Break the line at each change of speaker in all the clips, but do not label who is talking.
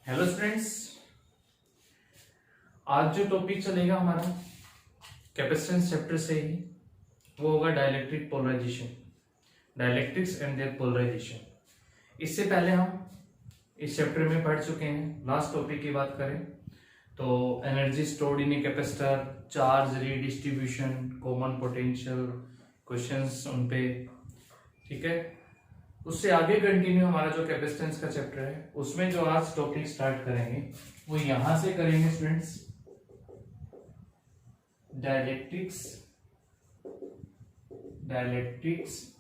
Hello students, आज जो topic चलेगा हमारा कैपेसिटेंस चैप्टर से ही वो होगा dielectric polarization, dielectrics and their polarization. इससे पहले हम इस चैप्टर में पढ़ चुके हैं। लास्ट टॉपिक की बात करें तो energy stored in a capacitor, charge redistribution, common potential, questions उन पे, ठीक है। उससे आगे कंटिन्यू हमारा जो कैपेसिटेंस का चैप्टर है उसमें जो आज टॉपिक स्टार्ट करेंगे वो यहां से करेंगे स्टूडेंट्स, डाइलेक्ट्रिक्स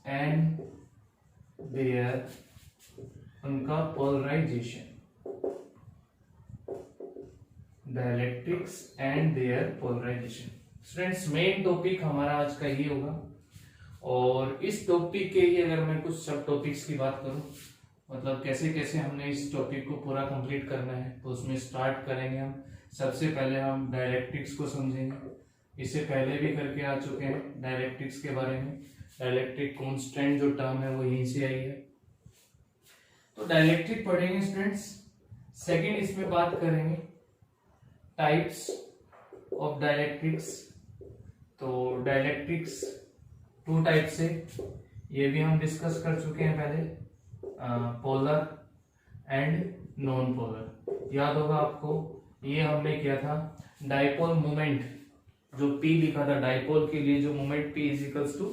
एंड देयर उनका polarization, dielectrics and their polarization. Students main topic हमारा आज का ये होगा। और इस टॉपिक के ही अगर मैं कुछ सब टॉपिक्स की बात करूं, मतलब कैसे कैसे हमने इस टॉपिक को पूरा कंप्लीट करना है, तो उसमें स्टार्ट करेंगे हम। सबसे पहले हम डाइलेक्ट्रिक्स को समझेंगे। इससे पहले भी करके आ चुके हैं डाइलेक्ट्रिक्स के बारे में। डाइलेक्ट्रिक कांस्टेंट जो टर्म है वो यहीं से आई है, तो डाइलेक्ट्रिक पढ़ेंगे स्टूडेंट्स। सेकेंड इसमें बात करेंगे टाइप्स ऑफ डाइलेक्ट्रिक्स। तो डाइलेक्ट्रिक्स टू टाइप से, ये भी हम डिस्कस कर चुके हैं पहले, पोलर एंड नॉन पोलर। याद होगा आपको, ये हमने किया था डाइपोल मोमेंट, जो P लिखा था डाइपोल के लिए, जो moment P is equals to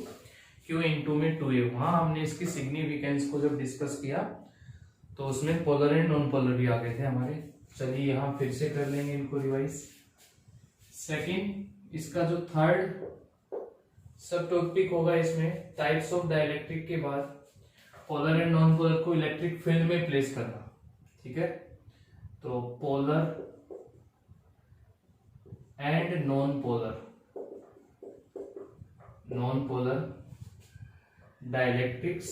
Q into में 2A। वहां हमने इसकी सिग्निफिकेंस को जब डिस्कस किया तो उसमें पोलर एंड नॉन पोलर भी आ गए थे हमारे। चलिए यहाँ फिर से कर लेंगे इनको रिवाइज। सेकेंड इसका जो थर्ड सब टॉपिक होगा इसमें टाइप्स ऑफ डाइलेक्ट्रिक के बाद पोलर एंड नॉन पोलर को इलेक्ट्रिक फील्ड में प्लेस करना, ठीक है। तो polar and non polar dielectrics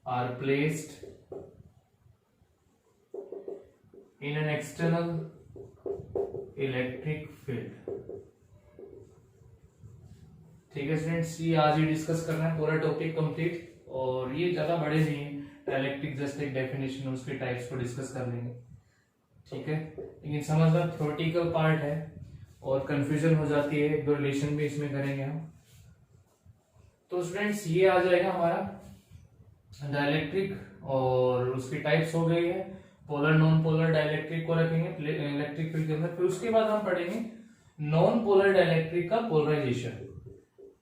are placed in an external electric field, ठीक है स्टूडेंट्स। ये आज ही डिस्कस करना है पूरा टॉपिक कंप्लीट, और ये ज्यादा बड़े नहीं है। डाइलेक्ट्रिक जस्ट एक डेफिनेशन, उसके टाइप्स को डिस्कस कर लेंगे, ठीक है। लेकिन समझना थ्योरेटिकल पार्ट है और कंफ्यूजन हो जाती है, एक दो रिलेशन भी इसमें करेंगे हम। तो स्टूडेंट्स ये आ जाएगा हमारा डाइलेक्ट्रिक, और उसकी टाइप्स हो गई है। पोलर नॉन पोलर डाइलेक्ट्रिक को रखेंगे इलेक्ट्रिक फील्ड के अंदर। फिर उसके बाद हम पढ़ेंगे नॉन पोलर डाइलेक्ट्रिक का पोलराइजेशन,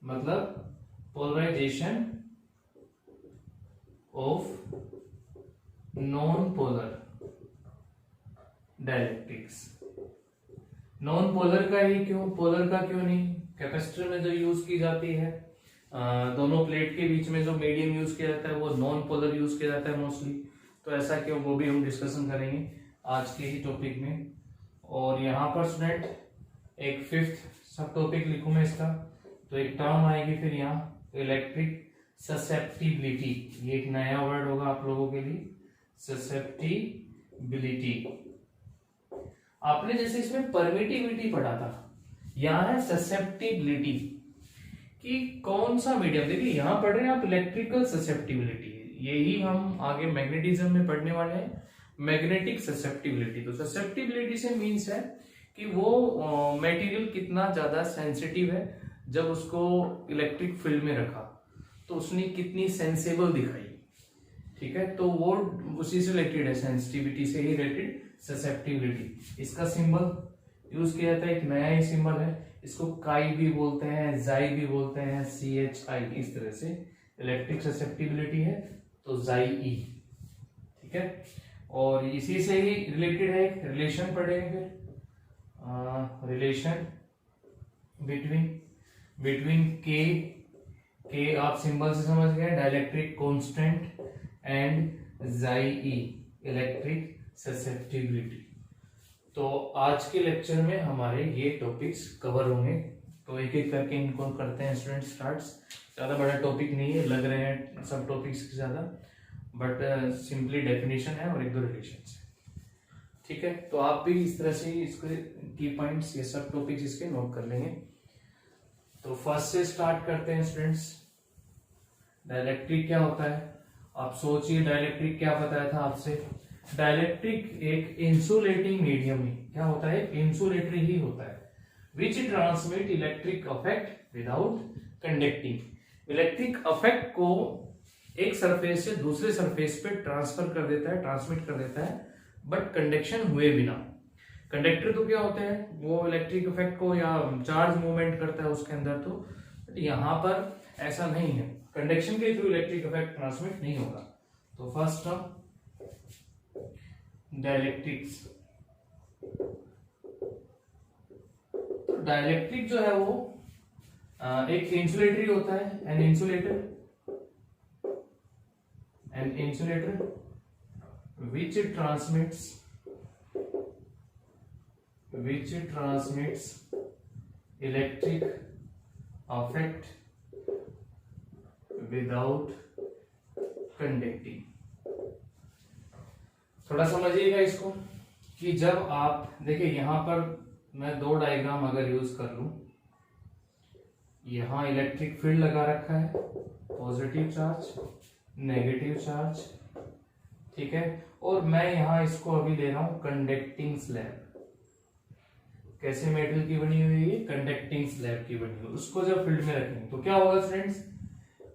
मतलब polarisation of non polar dielectrics. Non polar का ही क्यों, पोलर का क्यों नहीं? कैपेसिटर में जो यूज की जाती है, दोनों प्लेट के बीच में जो मीडियम यूज किया जाता है वो नॉन पोलर यूज किया जाता है मोस्टली। तो ऐसा क्यों, वो भी हम डिस्कशन करेंगे आज के ही टॉपिक में। और यहाँ पर स्टूडेंट एक फिफ्थ सब टॉपिक लिखूं मैं इसका, तो एक टर्म आएगी फिर यहाँ इलेक्ट्रिक ससेप्टिबिलिटी। ये एक नया वर्ड होगा आप लोगों के लिए, ससेप्टिबिलिटी। आपने जैसे इसमें परमिटिविटी पढ़ा था, यहाँ है ससेप्टिबिलिटी कि कौन सा मीडियम। देखिए यहाँ पढ़ रहे हैं आप इलेक्ट्रिकल ससेप्टिबिलिटी, यही हम आगे मैग्नेटिज्म में पढ़ने वाले हैं, मैग्नेटिक ससेप्टिबिलिटी। तो ससेप्टिबिलिटी से मीन्स है कि वो मटेरियल कितना ज्यादा सेंसिटिव है, जब उसको इलेक्ट्रिक फील्ड में रखा तो उसने कितनी सेंसेबल दिखाई, ठीक है। तो वो उसी से रिलेटेड है, सेंसिटिविटी से ही रिलेटेड ससेप्टिबिलिटी। इसका सिंबल यूज किया जाता है, एक नया ही सिंबल है, इसको काई भी बोलते हैं, जाई भी बोलते हैं, CHI, इस तरह से इलेक्ट्रिक ससेप्टिबिलिटी है तो जाई ई, ठीक है। और इसी से ही रिलेटेड है एक रिलेशन पढ़ेंगे फिर, रिलेशन बिटवीन के आप सिंबल से समझ गए, डाइलेक्ट्रिक कांस्टेंट एंड जाई ई, इलेक्ट्रिक ससेप्टिबिलिटी। तो आज के लेक्चर में हमारे ये टॉपिक्स कवर होंगे, तो एक एक करके इनको करते हैं स्टूडेंट स्टार्ट्स। ज्यादा बड़ा टॉपिक नहीं है, लग रहे हैं सब टॉपिक्स की ज्यादा, बट सिंपली डेफिनेशन है और एक दो रिलेशन है, ठीक है। तो आप भी इस तरह से इसके की पॉइंट्स, ये सब टॉपिक्स इसके नोट कर लेंगे। तो फर्स्ट से स्टार्ट करते हैं स्टूडेंट्स। डाइलेक्ट्रिक क्या होता है? आप सोचिए डाइलेक्ट्रिक क्या बताया था आपसे, डाइलेक्ट्रिक एक इंसुलेटिंग मीडियम ही क्या होता है, इंसुलेटरी ही होता है, which transmit electric affect without conducting. Electric affect को एक सरफेस से दूसरे सरफेस पे ट्रांसफर कर देता है, ट्रांसमिट कर देता है, बट कंडक्शन हुए बिना। कंडक्टर तो क्या होते हैं, वो इलेक्ट्रिक इफेक्ट को या चार्ज मूवमेंट करता है उसके अंदर, तो यहाँ पर ऐसा नहीं है, कंडक्शन के थ्रू इलेक्ट्रिक इफेक्ट ट्रांसमिट नहीं होगा। तो फर्स्ट टर्म डाइलेक्ट्रिक्स, तो डाइलेक्ट्रिक जो है वो एक इंसुलेटरी होता है, an insulator which transmits electric effect without conducting। थोड़ा समझिएगा इसको कि जब आप देखिए यहां पर मैं दो डायग्राम अगर यूज कर लूं, यहां इलेक्ट्रिक फील्ड लगा रखा है, पॉजिटिव चार्ज नेगेटिव चार्ज, ठीक है, और मैं यहां इसको अभी ले रहा हूं कंडक्टिंग स्लैब। कैसे मेटल की बनी हुई है, कंडक्टिंग स्लैब की बनी हुई, उसको जब फील्ड में रखेंगे तो क्या होगा फ्रेंड्स,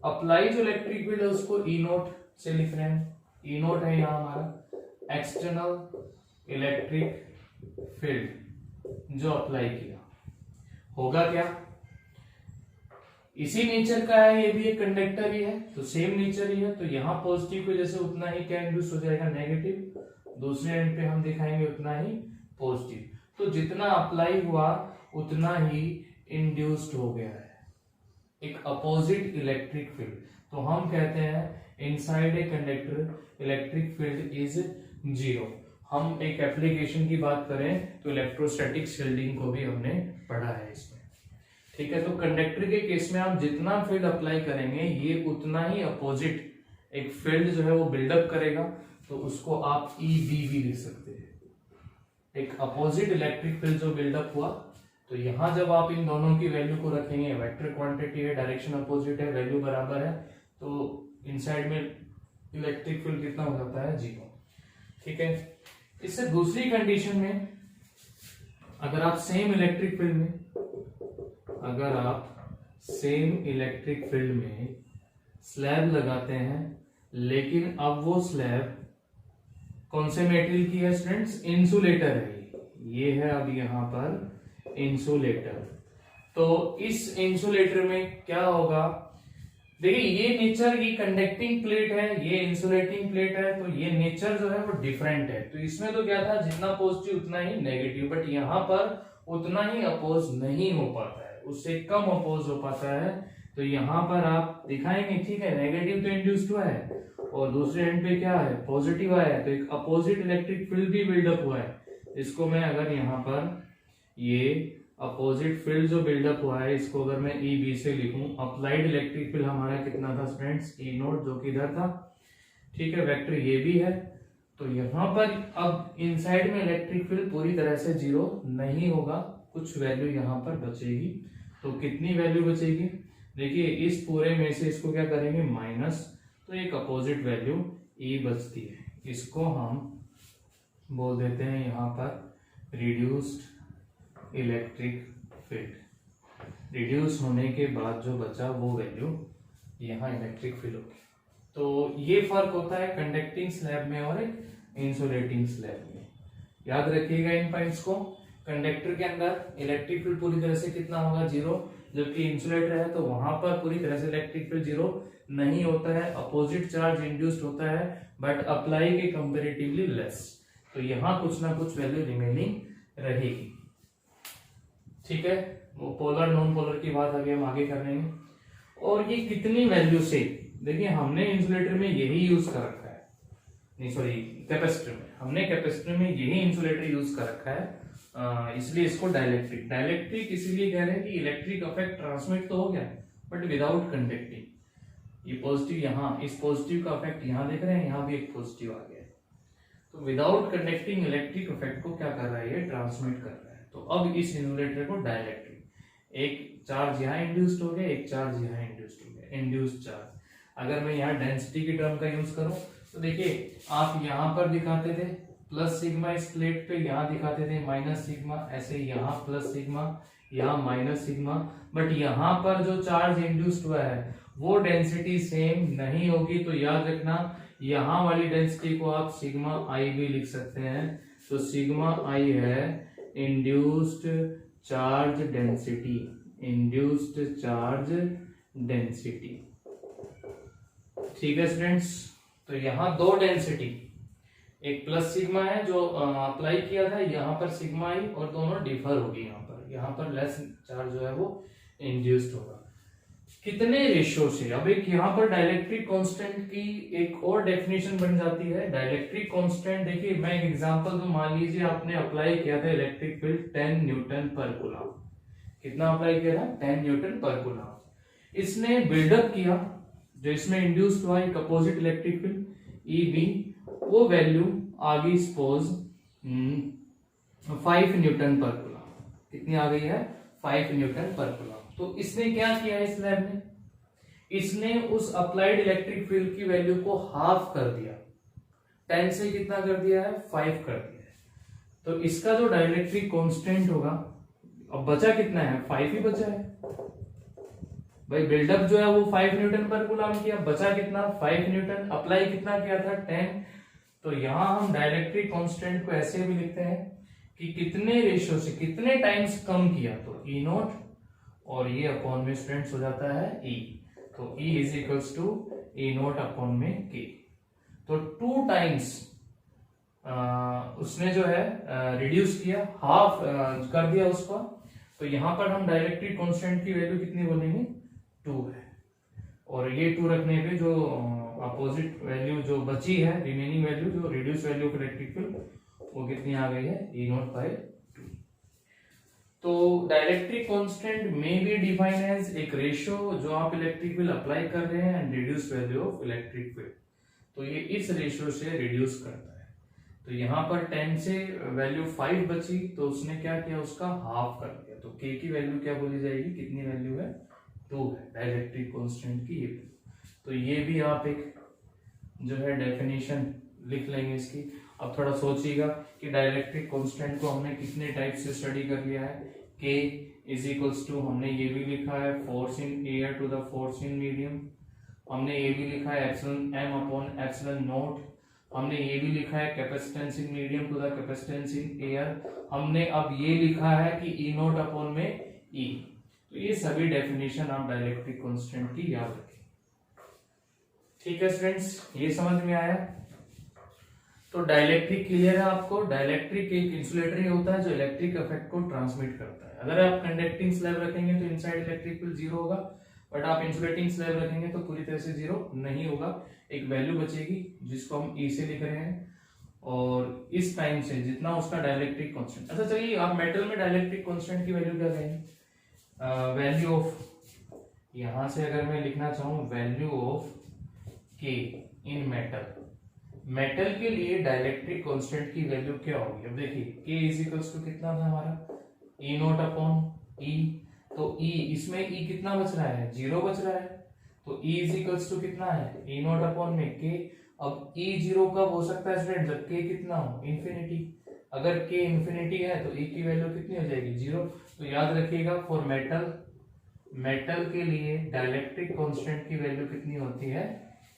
अप्लाई जो इलेक्ट्रिक फील्ड है उसको ई नोट से लिख रहे हैं, ई नोट है यहां हमारा एक्सटर्नल इलेक्ट्रिक फील्ड जो अप्लाई किया, होगा क्या, इसी नेचर का है, ये भी एक कंडक्टर ही है तो सेम नेचर ही है, तो यहाँ पॉजिटिव की वजह से उतना ही क्या इंड्यूस हो जाएगा, नेगेटिव, दूसरे एंड पे हम दिखाएंगे उतना ही पॉजिटिव, तो जितना अप्लाई हुआ उतना ही इंड्यूस्ड हो गया है, एक अपोजिट इलेक्ट्रिक फील्ड। तो हम कहते हैं inside a conductor electric field is zero. हम एक एप्लीकेशन की बात करें तो इलेक्ट्रोस्टैटिक शील्डिंग को भी हमने पढ़ा है इसमें, ठीक है। तो कंडक्टर के केस में आप जितना फील्ड अप्लाई करेंगे ये उतना ही अपोजिट एक फील्ड जो है वो बिल्डअप करेगा, तो उसको आप EB भी लिख सकते हैं, एक अपोजिट इलेक्ट्रिक फील्ड जो बिल्डअप हुआ। तो यहां जब आप इन दोनों की वैल्यू को रखेंगे, वेक्टर क्वांटिटी है, डायरेक्शन अपोजिट है, वैल्यू बराबर है, तो इनसाइड में इलेक्ट्रिक फील्ड कितना हो जाता है, 0, ठीक है। इससे दूसरी कंडीशन में अगर आप सेम इलेक्ट्रिक फील्ड में स्लैब लगाते हैं, लेकिन अब वो स्लैब कौन से मेटेरियल की है स्टूडेंट्स, इंसुलेटर है, ये है अब यहां पर इंसुलेटर। तो इस इंसुलेटर में क्या होगा, देखिए ये नेचर, ये कंडक्टिंग प्लेट है, ये इंसुलेटिंग प्लेट है, तो ये नेचर जो है वो डिफरेंट है। तो इसमें तो क्या था, जितना पॉजिटिव उतना ही नेगेटिव, बट यहाँ पर उतना ही अपोज नहीं हो पाता है, उससे कम अपोज हो पाता है। तो यहाँ पर आप दिखाएंगे, ठीक है, नेगेटिव तो इंड्यूस्ड हुआ है और दूसरे एंड पे क्या है, पॉजिटिव आया है, तो एक अपोजिट इलेक्ट्रिक फील्ड भी बिल्डअप हुआ है। इसको मैं अगर यहाँ पर ये अपोजिट फील्ड जो बिल्डअप हुआ है, इसको अगर मैं EB से लिखूं, अप्लाइड इलेक्ट्रिक फील्ड हमारा कितना था फ्रेंड्स, E नोट, जो कि इधर था, ठीक है, वेक्टर ये भी है। तो यहाँ पर अब इनसाइड में इलेक्ट्रिक फील्ड पूरी तरह से 0 नहीं होगा, कुछ वैल्यू यहाँ पर बचेगी। तो कितनी वैल्यू बचेगी, देखिए इस पूरे में से इसको क्या करेंगे, माइनस, तो एक अपोजिट वैल्यू E बचती है, इसको हम बोल देते हैं यहाँ पर रिड्यूस्ड इलेक्ट्रिक फील्ड। रिड्यूस होने के बाद जो बचा वो वैल्यू यहाँ इलेक्ट्रिक फील्ड होगी। तो ये फर्क होता है कंडक्टिंग स्लैब में और एक इंसुलेटिंग स्लैब में, याद रखिएगा इन पॉइंट्स को। कंडक्टर के अंदर इलेक्ट्रिक फील्ड पूरी तरह से कितना होगा, 0, जबकि इंसुलेटर है तो वहां पर पूरी तरह से इलेक्ट्रिक फील्ड 0 नहीं होता है, अपोजिट चार्ज इंड्यूस्ड होता है, बट अप्लाई के कंपेरेटिवली लेस। तो यहाँ कुछ ना कुछ वैल्यू रिमेनिंग रहेगी, ठीक है। वो पोलर नॉन पोलर की बात अभी हम आगे कर रहे हैं। और ये कितनी वैल्यू से, देखिए हमने इंसुलेटर में यही यूज कर रखा है, नहीं सॉरी कैपेसिटर में, हमने कैपेसिटर में यही इंसुलेटर यूज कर रखा है, इसलिए इसको डाइलेक्ट्रिक इसलिए कह रहे हैं कि इलेक्ट्रिक अफेक्ट ट्रांसमिट तो हो गया बट विदाउट कंडक्टिंग। ये पॉजिटिव, यहाँ इस पॉजिटिव का अफेक्ट यहाँ देख रहे हैं, यहाँ भी एक पॉजिटिव आ गया है, तो विदाउट कंडक्टिंग इलेक्ट्रिक अफेक्ट को क्या कर रहा है, ये ट्रांसमिट कर रहा है। तो अब इस इंसुलेटर को डाइलेक्ट्रिक, एक चार्ज यहाँ इंड्यूस्ड हो गया, एक चार्ज यहाँ इंड्यूस्ड हो गया, इंड्यूस्ड चार्ज। अगर मैं यहाँ डेंसिटी की टर्म का यूज करूं तो देखिए आप यहाँ पर दिखाते थे प्लस सिग्मा इस प्लेट पे, यहाँ दिखाते थे माइनस सिग्मा, ऐसे यहाँ प्लस सिग्मा यहाँ माइनस सिग्मा, बट यहाँ पर जो चार्ज इंड्यूस्ड हुआ है वो डेंसिटी सेम नहीं होगी। तो याद रखना यहाँ वाली डेंसिटी को आप सिग्मा आई भी लिख सकते हैं। तो सिग्मा आई है induced charge density, induced charge density. ठीक है स्टूडेंट्स, तो यहाँ दो डेंसिटी, एक प्लस सिग्मा है जो अप्लाई किया था, यहाँ पर सिग्मा आई, और दोनों डिफर होगी। यहाँ पर लेस चार्ज जो है वो इंड्यूस्ड होगा। कितने रेशियो से, अब एक यहाँ पर डाइलेक्ट्रिक कांस्टेंट की एक और डेफिनेशन बन जाती है। डाइलेक्ट्रिक कांस्टेंट देखिए मैं एक एग्जांपल दूं, मान लीजिए आपने अप्लाई किया था इलेक्ट्रिक फील्ड 10 न्यूटन पर कूलम। कितना अप्लाई किया था? 10 न्यूटन पर कूलम। इसने बिल्डअप किया, जो इसमें इंड्यूस्ड हुआ एक opposite electric field E B, वो वैल्यू आ गई सपोज 5 न्यूटन पर कूलम। कितनी आ गई है? 5 न्यूटन पर कूलम। तो इसने क्या किया इस लैब में, इसने उस अप्लाइड इलेक्ट्रिक फील्ड की वैल्यू को हाफ कर दिया, 10 से कितना कर दिया है? 5 कर दिया है। तो इसका जो डाइलेक्ट्रिक कांस्टेंट होगा, अब बचा कितना है? 5 ही बचा है भाई। बिल्डअप जो है वो 5 न्यूटन पर कूलम किया, बचा कितना? 5 न्यूटन। अप्लाई कितना किया था? 10। तो यहां हम डाइलेक्ट्रिक कांस्टेंट को ऐसे भी लिखते हैं कि कितने रेशियो से, कितने टाइम्स कम किया, तो ई नोट, और ये अपॉन में स्टूडेंट्स हो जाता है ई। तो E is equals to E naught upon में के। तो 2 टाइम्स उसने जो है रिड्यूस किया, हाफ कर दिया उसको। तो यहां पर हम डाइलेक्ट्रिक कांस्टेंट की वैल्यू कितनी बोलेंगे? 2 है। और ये 2 रखने पे जो अपोजिट वैल्यू जो बची है, रिमेनिंग वैल्यू जो reduce value of electric field, वो कितनी आ गई है? ई नॉट बाय 2। तो डाइलेक्ट्रिक कांस्टेंट में बी डिफाइन एज एक रेशियो जो आप इलेक्ट्रिक फील्ड अप्लाई कर रहे हैं and reduce value of electric field. तो ये इस रेशियो से रिड्यूस करता है। तो यहाँ पर 10 से वैल्यू 5 बची, तो उसने क्या किया? उसका हाफ कर दिया। तो k की वैल्यू क्या बोली जाएगी? कितनी वैल्यू है? 2 है डाइलेक्ट्रिक कांस्टेंट की ये। तो ये भी आप एक जो है डेफिनेशन लिख लेंगे इसकी। अब थोड़ा सोचिएगा कि डाइलेक्ट्रिक कांस्टेंट को हमने कितने टाइप से स्टडी कर लिया है। k इज इक्वल्स टू, हमने ये भी लिखा है force in air to the force in medium, हमने ये भी लिखा है epsilon m upon epsilon naught, हमने ये भी लिखा है capacitance in medium to the capacitance in air, हमने अब ये लिखा है कि ई नोट अपॉन में ई। तो ये सभी डेफिनेशन आप डाइलेक्ट्रिक कांस्टेंट की याद रखें। ठीक है स्टूडेंट्स, ये समझ में आया? तो डाइलेक्ट्रिक क्लियर है आपको? डाइलेक्ट्रिक एक इंसुलेटर ही होता है जो इलेक्ट्रिक इफेक्ट को ट्रांसमिट करता है। अगर आप कंडक्टिंग स्लैब रखेंगे तो इनसाइड इलेक्ट्रिक फील्ड 0 होगा, बट आप इंसुलेटिंग स्लैब रखेंगे तो पूरी तरह से 0 नहीं होगा। एक वैल्यू बचेगी जिसको हम ई से लिख रहे हैं, और इस टाइम से जितना उसका डाइलेक्ट्रिक कांस्टेंट। अच्छा चलिए, आप मेटल में डाइलेक्ट्रिक कांस्टेंट की वैल्यू क्या कहेंगे? वैल्यू ऑफ, यहां से अगर मैं लिखना चाहूं वैल्यू ऑफ के इन मेटल, मेटल के लिए डाइलेक्ट्रिक कांस्टेंट की वैल्यू क्या होगी? अब देखिए के इज इक्वल्स टू कितना था हमारा? ई नोट अपॉन ई। तो ई, इसमें ई कितना बच रहा है? 0 बच रहा है। तो ई इज इक्वल्स टू कितना है? ई नोट अपॉन में के। अब ई 0 कब हो सकता है स्टूडेंट? जब के कितना हो? इन्फिनिटी। अगर के इन्फिनिटी है तो ई की वैल्यू कितनी हो जाएगी? 0। तो याद रखिएगा फॉर मेटल, मेटल के लिए डाइलेक्ट्रिक कांस्टेंट की वैल्यू कितनी होती है?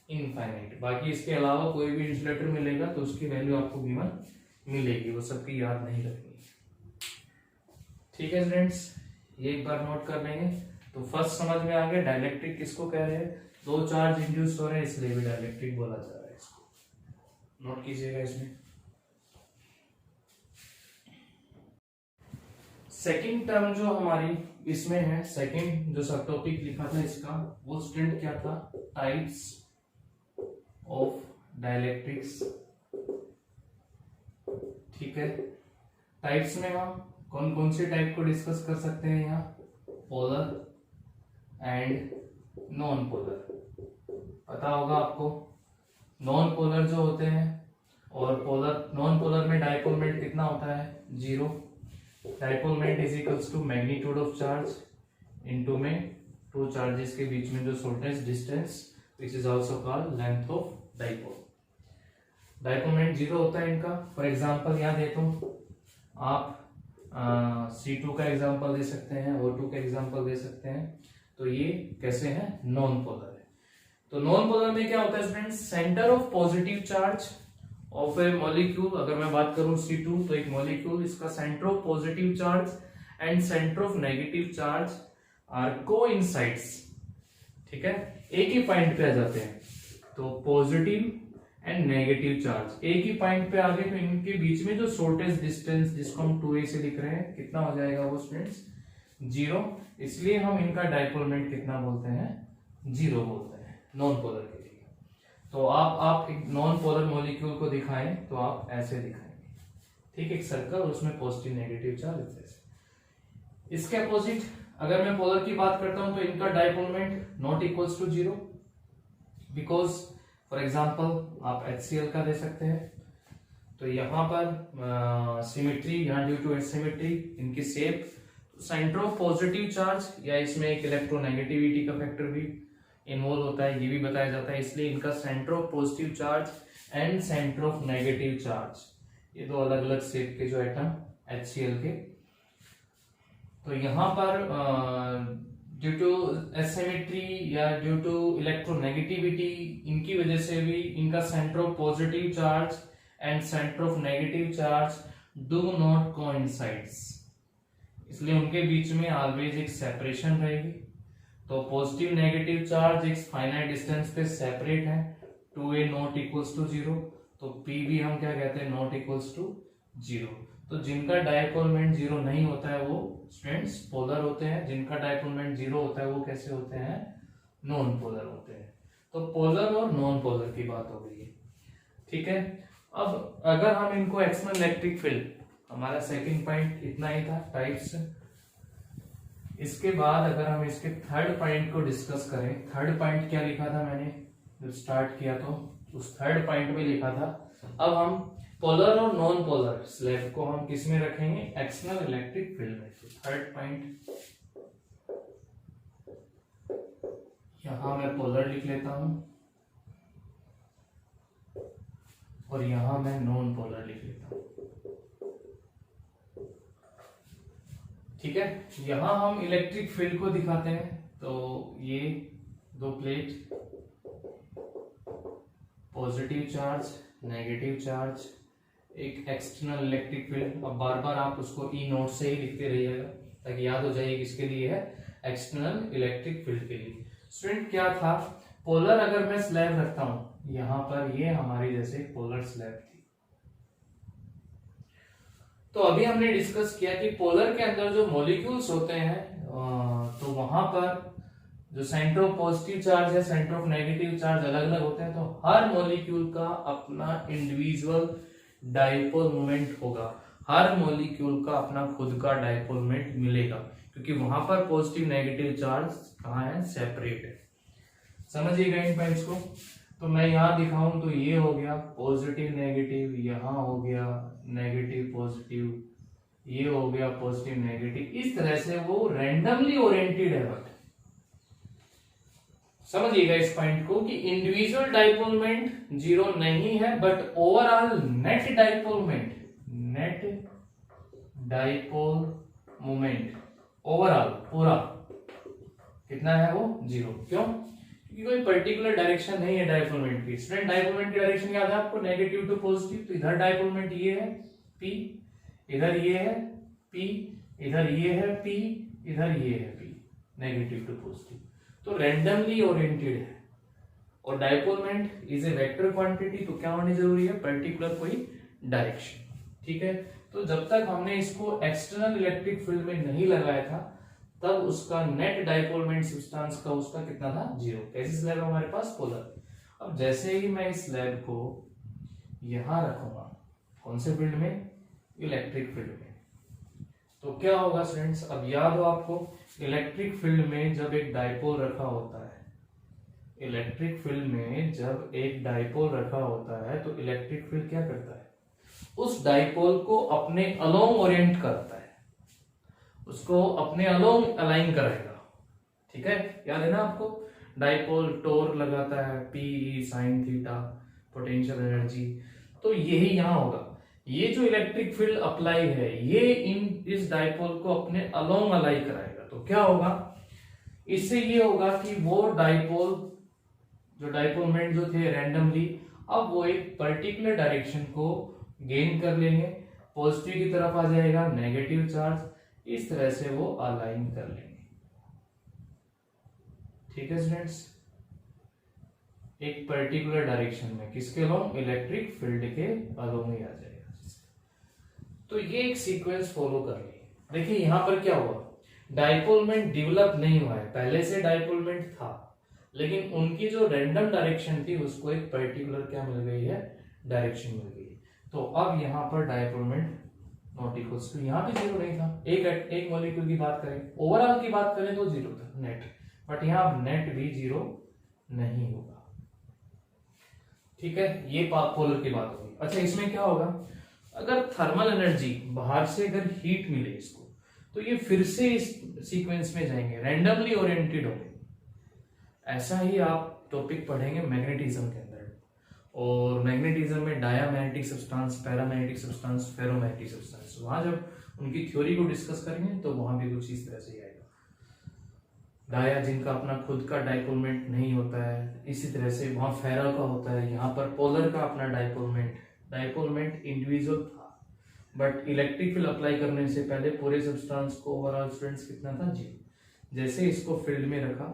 इनफाइनाइट। बाकी इसके अलावा कोई भी इंसुलेटर मिलेगा तो उसकी वैल्यू आपको गिवन मिलेगी, वो सबकी याद नहीं रखनी। ठीक है स्टूडेंट्स, ये एक बार नोट कर लेंगे। तो फर्स्ट समझ में आ गया डाइलेक्ट्रिक किसको कह रहे हैं? 2 चार्ज इंड्यूस हो रहे हैं इसलिए भी डाइलेक्ट्रिक बोला जा रहा है। इसको नोट कीजिएगा। इसमें सेकंड टर्म जो हमारी इसमें है, सेकंड जो सब टॉपिक लिखा था इसका, वो स्टूडेंट क्या था? Types of dielectrics. ठीक है, टाइप्स में हम कौन कौन से टाइप को डिस्कस कर सकते हैं यहाँ? Polar and non polar. पता होगा आपको नॉन पोलर जो होते हैं, और पोलर, नॉन पोलर में डाइपोल मोमेंट कितना होता है? 0। Dipole moment is equals to magnitude of charge into में 2 चार्जेस के बीच में जो shortest distance which is also called length of dipole. Dipole moment 0 होता है इनका। फॉर एग्जाम्पल यहाँ देता हूँ, आप C2 का एग्जाम्पल दे सकते हैं, O2 का एग्जाम्पल दे सकते हैं। तो ये कैसे है, नॉन पोलर है। तो नॉन पोलर में क्या होता है students, centre of positive charge of a molecule, अगर मैं बात करूं C2 तो एक मॉलिक्यूल, इसका centre of positive charge and centre of negative charge are coincides, ठीक है, एक ही पॉइंट पे आ जाते हैं। तो पॉजिटिव एंड नेगेटिव चार्ज एक ही पॉइंट पे आ गए, तो इनके बीच में जो शॉर्टेस्ट डिस्टेंस, जिसको हम 2a से लिख रहे हैं, कितना हो जाएगा वो स्टूडेंट्स, 0। इसलिए हम इनका डाइपोल मोमेंट कितना बोलते हैं, 0 बोलते हैं नॉन पोलर के लिए। तो आप एक नॉन पोलर मॉलिक्यूल को दिखाएं तो आप ऐसे दिखाएंगे, ठीक, एक सर्कल, उसमें पॉजिटिव नेगेटिव चार्ज ऐसे। इसके अपोजिट अगर मैं पोलर की बात करता हूं तो इनका dipole moment not equals to 0, because for example आप HCl का दे सकते हैं। तो यहाँ पर सिमेट्री, यहाँ ड्यू टू एसिमेट्री इनकी shape, centre of positive charge या इसमें एक इलेक्ट्रोनेगेटिविटी का फैक्टर भी इन्वॉल्व होता है, ये भी बताया जाता है। इसलिए इनका centre of positive charge and centre of negative charge, ये दो अलग अलग शेप के जो एटम HCl के। तो यहाँ पर ड्यू टू एसिमेट्री या ड्यू टू इलेक्ट्रोनेगेटिविटी, इनकी वजह से भी इनका centre of positive charge and centre of negative charge do not coincides, इसलिए उनके बीच में ऑलवेज एक सेपरेशन रहेगी। तो पॉजिटिव नेगेटिव चार्ज एक फाइनाइट डिस्टेंस पे सेपरेट है, 2a नॉट इक्वल्स टू 0, तो p भी हम क्या कहते हैं, नॉट इक्वल्स टू 0। तो जिनका डाइपोल मोमेंट 0 नहीं होता है वो स्टूडेंट्स पोलर होते हैं, जिनका डाइपोल मोमेंट 0 होता है वो कैसे होते हैं, नॉन पोलर होते हैं। तो पोलर और नॉन पोलर की बात हो गई है, ठीक है। अब अगर हम इनको एक्सटर्नल इलेक्ट्रिक फील्ड, हमारा सेकंड पॉइंट इतना ही था टाइप्स। इसके बाद अगर हम इसके थर्ड पॉइंट को डिस्कस करें, थर्ड पॉइंट क्या लिखा था मैंने जब स्टार्ट किया, तो उस थर्ड पॉइंट में लिखा था, अब हम पोलर और नॉन पोलर स्लैब को हम किस में रखेंगे, एक्सटर्नल इलेक्ट्रिक फील्ड में। थर्ड पॉइंट यहां मैं पोलर लिख लेता हूं और यहां मैं नॉन पोलर लिख लेता हूं, ठीक है। यहां हम इलेक्ट्रिक फील्ड को दिखाते हैं, तो ये दो plate, positive charge negative charge, एक एक्सटर्नल इलेक्ट्रिक फील्ड। अब बार बार आप उसको ई नोट से ही लिखते रहिएगा ताकि याद हो जाए किसके लिए है, एक्सटर्नल इलेक्ट्रिक फील्ड के लिए। स्टूडेंट क्या था, पोलर अगर मैं स्लैब रखता हूं यहां पर, ये हमारी जैसे पोलर स्लैब थी। तो अभी हमने डिस्कस किया कि पोलर के अंदर जो मॉलिक्यूल्स होते हैं तो वहां पर जो सेंटर ऑफ पॉजिटिव चार्ज है, सेंटर ऑफ नेगेटिव चार्ज अलग अलग होते हैं। तो हर मॉलिक्यूल का अपना इंडिविजुअल डाइपोल मोमेंट होगा, हर मॉलिक्यूल का अपना खुद का डाइपोल मोमेंट मिलेगा, क्योंकि वहां पर पॉजिटिव नेगेटिव चार्ज कहाँ है, सेपरेट है। समझिएगा इन पॉइंट्स को। तो मैं यहां दिखाऊं तो ये हो गया पॉजिटिव नेगेटिव, यहां हो गया नेगेटिव पॉजिटिव, ये हो गया पॉजिटिव नेगेटिव। इस तरह से वो रैंडमली ओरिएंटेड है। बट समझिएगा इस पॉइंट को कि इंडिविजुअल डाइपोल मोमेंट 0 नहीं है, but overall net dipole moment, net dipole moment overall पूरा कितना है, वो 0। क्यों, क्योंकि कोई पर्टिकुलर डायरेक्शन नहीं है डाइपोल मोमेंट की। स्टूडेंट डाइपोल मोमेंट की डायरेक्शन याद है आपको, नेगेटिव टू पॉजिटिव। तो इधर डाइपोल मोमेंट ये है p, इधर ये है p, इधर ये है p, इधर ये है p, नेगेटिव टू पॉजिटिव। तो रैंडमली ओरिएंटेड है। और dipole moment is a vector quantity, तो क्या होनी जरूरी है, पर्टिकुलर कोई डायरेक्शन, ठीक है। तो जब तक हमने इसको एक्सटर्नल इलेक्ट्रिक फील्ड में नहीं लगाया था तब उसका नेट डाइपोल मोमेंट सब्सटेंस का उसका कितना था, 0। कैसी स्लैब है हमारे पास, पोलर। अब जैसे ही मैं इस स्लैब को यहां रखूंगा, कौन से फील्ड में, इलेक्ट्रिक फील्ड में, तो क्या होगा स्टूडेंट्स, अब याद हो आपको, इलेक्ट्रिक फील्ड में जब एक डाइपोल रखा होता है, इलेक्ट्रिक फील्ड में जब एक डाइपोल रखा होता है तो इलेक्ट्रिक फील्ड क्या करता है, उस डाइपोल को अपने अलोंग ओरिएंट करता है, उसको अपने अलोंग अलाइन करेगा, ठीक है। याद है ना आपको, डाइपोल टोर लगाता है P sine theta potential energy. तो यही यहाँ होगा, ये जो इलेक्ट्रिक फील्ड अप्लाई है ये इस डाइपोल को अपने अलोंग अलाई कराएगा। तो क्या होगा इससे, ये होगा कि वो डाइपोल जो डाइपोलमेंट जो थे रैंडमली, अब वो एक पर्टिकुलर डायरेक्शन को गेन कर लेंगे, पॉजिटिव की तरफ आ जाएगा नेगेटिव चार्ज, इस तरह से वो अलाइन कर लेंगे। ठीक है स्टूडेंट्स, एक पर्टिकुलर डायरेक्शन में, किसके अलोंग, इलेक्ट्रिक फील्ड के अलोंग ही आ जाएगा। तो ये एक सीक्वेंस फॉलो कर ली। देखिए यहां पर क्या हुआ, डाइपोलमेंट डेवलप नहीं हुआ है, पहले से डाइपोलमेंट था, लेकिन उनकी जो रैंडम डायरेक्शन थी उसको एक पर्टिकुलर क्या मिल गई है, डायरेक्शन मिल गई। तो अब यहाँ पर डाइपोलमेंट नॉट इक्वल्स टू, यहाँ भी जीरो नहीं था, एक मॉलिक्यूल की बात करें, ओवरऑल की बात करें तो जीरो था नेट, बट यहाँ नेट भी जीरो नहीं होगा। ठीक है, ये पोलर की बात होगी। अच्छा इसमें क्या होगा, अगर थर्मल एनर्जी बाहर से अगर हीट मिले इसको, तो ये फिर से इस सीक्वेंस में जाएंगे, रैंडमली ओरिएंटेड होंगे। ऐसा ही आप टॉपिक पढ़ेंगे मैग्नेटिज्म के अंदर, और मैग्नेटिज्म में diamagnetic substance, paramagnetic substance, ferromagnetic substance, वहां जब उनकी थ्योरी को डिस्कस करेंगे तो वहां भी कुछ इस तरह से आएगा। डाया जिनका अपना खुद का डाइपोलमेंट नहीं होता है, इसी तरह से वहां फेरा का होता है, यहाँ पर पोलर का अपना डाइपोलमेंट इंडिविजुअल था, बट इलेक्ट्रिक फील्ड अप्लाई करने से पहले पूरे सब्सटेंस को ओवरऑल स्टूडेंट्स कितना था, जीरो। जैसे इसको फील्ड में रखा